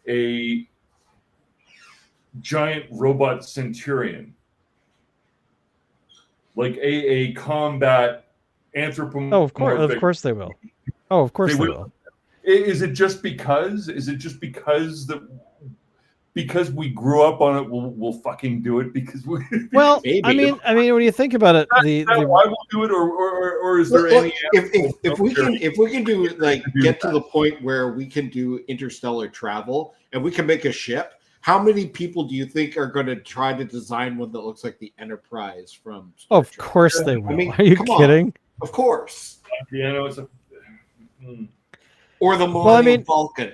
a giant robot centurion, like a combat anthropomorphic? Oh, of course they will. Oh, of course They they will. will. Is it just because? Because we grew up on it, we'll fucking do it because we. Well, Maybe. I mean, when you think about it, Is that why we'll do it, or is there Look, any? if we can do get to the point where we can do interstellar travel and we can make a ship, how many people do you think are going to try to design one that looks like the Enterprise from Star of Trek? course they will. mean, Are you come on. kidding? Of course. Yeah, no, it's a. Or the Millennium I mean- Falcon.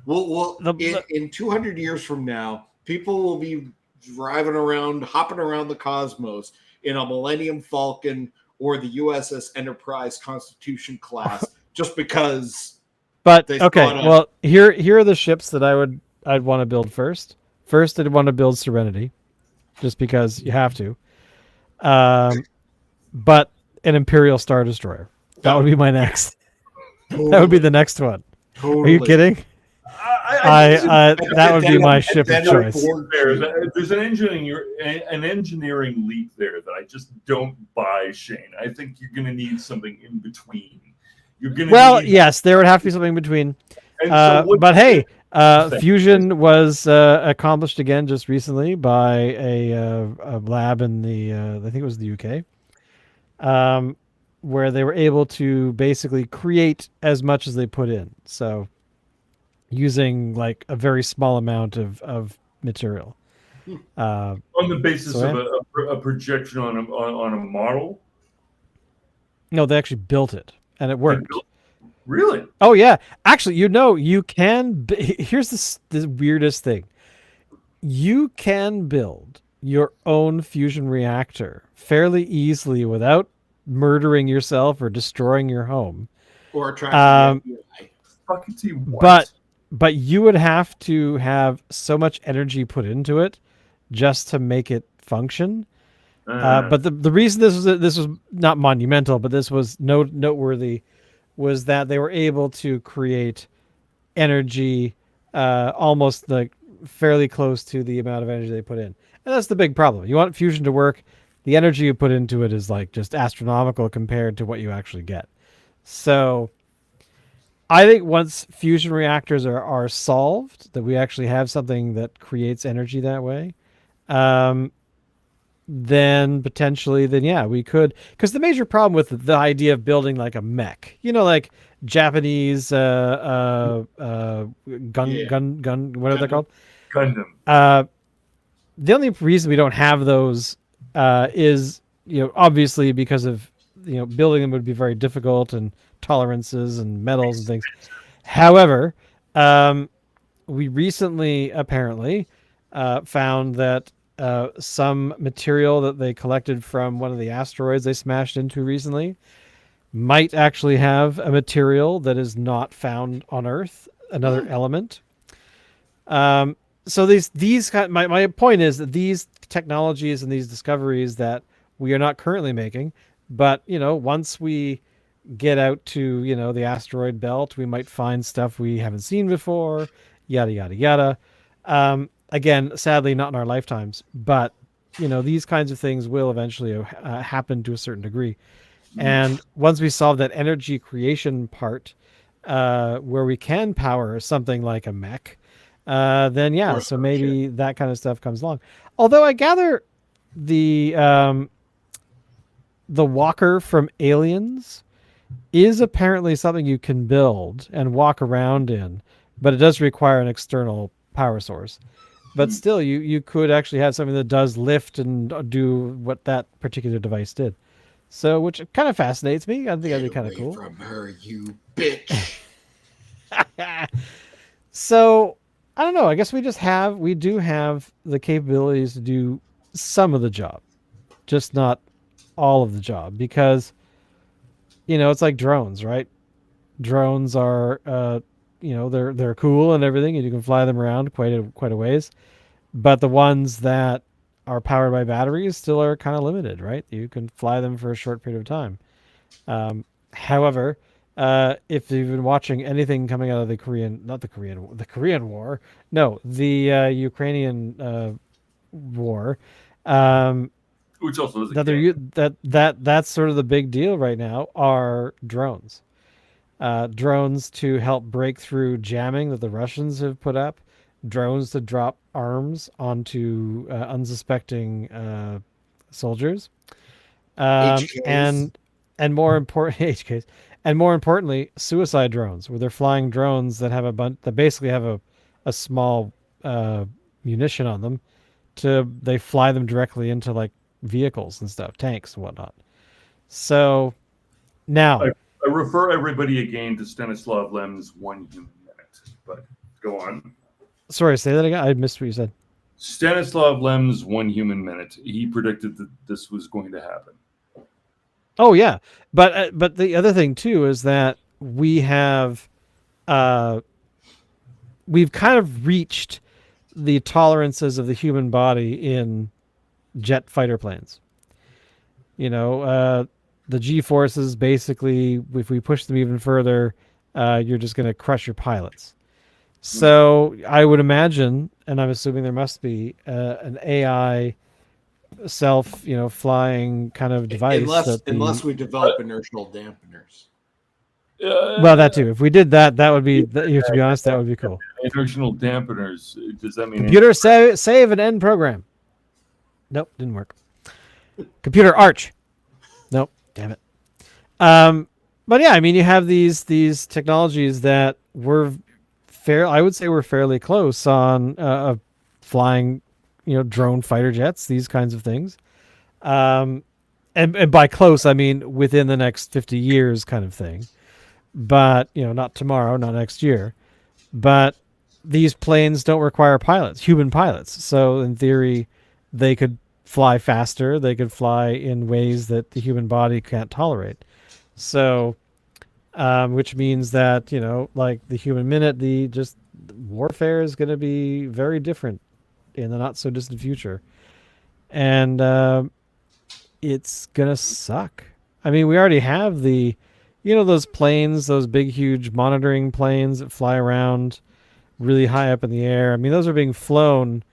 We'll The- in 200 years from now, people will be driving around, hopping around the cosmos in a Millennium Falcon or the USS Enterprise Constitution class just because But They okay, thought of- well, here are the ships that I'd want to build first. First, I'd want to build Serenity, just because you have to. But an Imperial Star Destroyer. That would be my next. That would be the next one. Are you kidding? That would be my ship of choice. There's an engineering leap there that I just don't buy, Shane. I think you're going to need something in between. You're going to Well, need, yes, there would have to be something in between. and so what- But hey, fusion was accomplished again just recently by a lab in the I think it was the UK, where they were able to basically create as much as they put in. So using like a very small amount of material. on the basis So, of a projection on a model. No, they actually built it and it worked. Really? Oh yeah, actually, you can. Here's the weirdest thing: you can build your own fusion reactor fairly easily without murdering yourself or destroying your home. or attracting the FBI. Fucking see what? But you would have to have so much energy put into it just to make it function. But the reason this was not monumental, but this was noteworthy, was that they were able to create energy almost like fairly close to the amount of energy they put in. And that's the big problem. You want fusion to work, the energy you put into it is like just astronomical compared to what you actually get. So I think once fusion reactors are solved, that we actually have something that creates energy that way, then potentially, yeah, we could. Because the major problem with the idea of building like a mech, like Japanese gun, what are they called? Gundam. The only reason we don't have those is, obviously because of, building them would be very difficult and tolerances and metals and things. However, we recently apparently found that some material that they collected from one of the asteroids they smashed into recently might actually have a material that is not found on Earth, another element. So these my point is that these technologies and these discoveries that we are not currently making, but once we get out to the asteroid belt, we might find stuff we haven't seen before, yada yada yada. Again, sadly, not in our lifetimes, but these kinds of things will eventually happen to a certain degree. And once we solve that energy creation part, where we can power something like a mech, then yeah, so maybe that kind of stuff comes along. Although I gather the walker from Aliens is apparently something you can build and walk around in, but it does require an external power source. But still, you could actually have something that does lift and do what that particular device did. So, which kind of fascinates me. I think that'd be kind of cool. From her, you bitch. So, I don't know. I guess we do have the capabilities to do some of the job, just not all of the job, because it's like drones, right? Drones are they're cool and everything, and you can fly them around quite a ways, but the ones that are powered by batteries still are kind of limited, right? You can fly them for a short period of time. However, if you've been watching anything coming out of the Korean War, no, the Ukrainian war, Which also is that's sort of the big deal right now, are drones. Drones to help break through jamming that the Russians have put up, drones to drop arms onto unsuspecting soldiers, and more important HKs, and more importantly, suicide drones, where they're flying drones that have that basically have a small munition on them. They fly them directly into like vehicles and stuff, tanks and whatnot. So now I refer everybody again to Stanislav Lem's 1 Human Minute, but go on. Sorry, say that again. I missed what you said. Stanislav Lem's 1 Human Minute. He predicted that this was going to happen. Oh yeah, but the other thing too is that we've kind of reached the tolerances of the human body in jet fighter planes. The G forces basically, if we push them even further, you're just going to crush your pilots. So I would imagine, and I'm assuming there must be an AI flying kind of device. Unless we develop inertial dampeners. Well, that too. If we did that, that would be. To be honest, that would be cool. Inertial dampeners. Does that mean Computer save and end program? Nope, didn't work. Computer Arch. Nope, damn it. But yeah, I mean, you have these technologies that were I would say we're fairly close on flying, drone fighter jets, these kinds of things. And by close, I mean within the next 50 years kind of thing. But, not tomorrow, not next year. But these planes don't require human pilots. So in theory, they could fly faster. They could fly in ways that the human body can't tolerate. So, which means that, like the human minute, warfare is going to be very different in the not so distant future. And it's going to suck. I mean, we already have those planes, those big, huge monitoring planes that fly around really high up in the air. I mean, those are being flown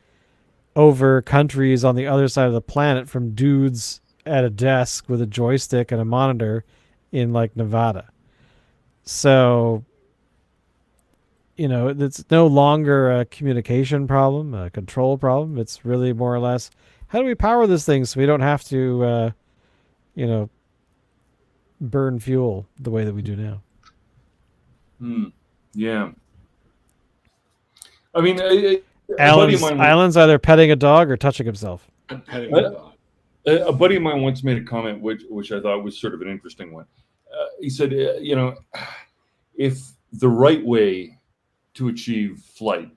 over countries on the other side of the planet from dudes at a desk with a joystick and a monitor in like Nevada. So, it's no longer a communication problem, a control problem. It's really more or less, how do we power this thing so we don't have to, burn fuel the way that we do now? Yeah. I mean, Alan's either petting a dog or touching himself. I'm petting a dog. A buddy of mine once made a comment which I thought was sort of an interesting one. He said, if the right way to achieve flight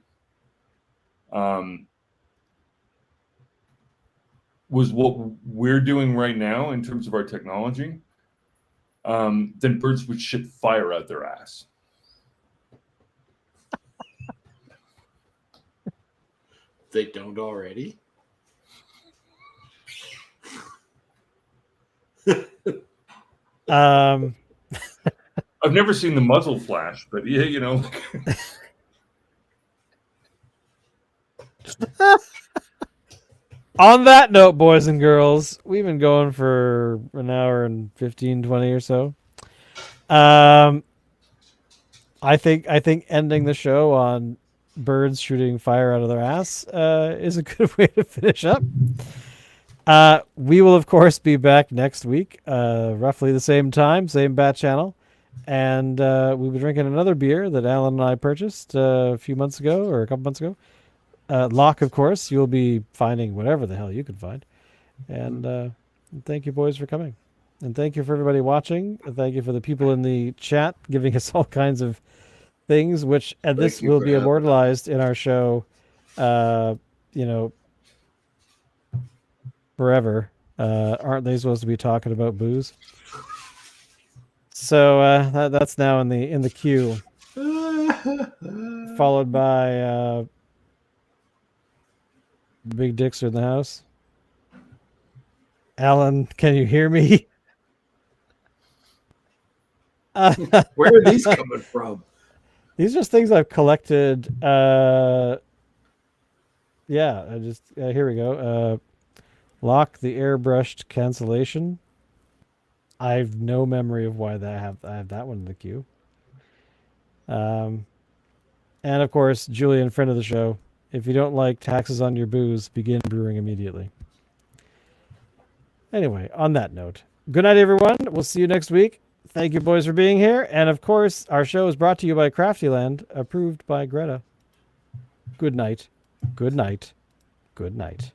was what we're doing right now in terms of our technology, then birds would shit fire out their ass. They don't already? I've never seen the muzzle flash, but yeah, On that note, boys and girls, we've been going for an hour and 15, 20 or so. I think ending the show on birds shooting fire out of their ass is a good way to finish up. We will, of course, be back next week, roughly the same time, same bat channel. And we'll be drinking another beer that Alan and I purchased a few months ago or a couple months ago. Locke, of course, you'll be finding whatever the hell you can find. And thank you, boys, for coming. And thank you for everybody watching. Thank you for the people in the chat giving us all kinds of things, which this will be immortalized in our show, forever. Aren't they supposed to be talking about booze? So that's now in the queue, followed by big dicks are in the house. Alan, can you hear me? Where are these coming from? These are just things I've collected. Here we go. Lock the airbrushed cancellation. I have no memory of why I have that one in the queue. And of course, Julian, friend of the show. If you don't like taxes on your booze, begin brewing immediately. Anyway, on that note, good night, everyone. We'll see you next week. Thank you, boys, for being here. And of course, our show is brought to you by Craftyland, approved by Greta. Good night. Good night. Good night.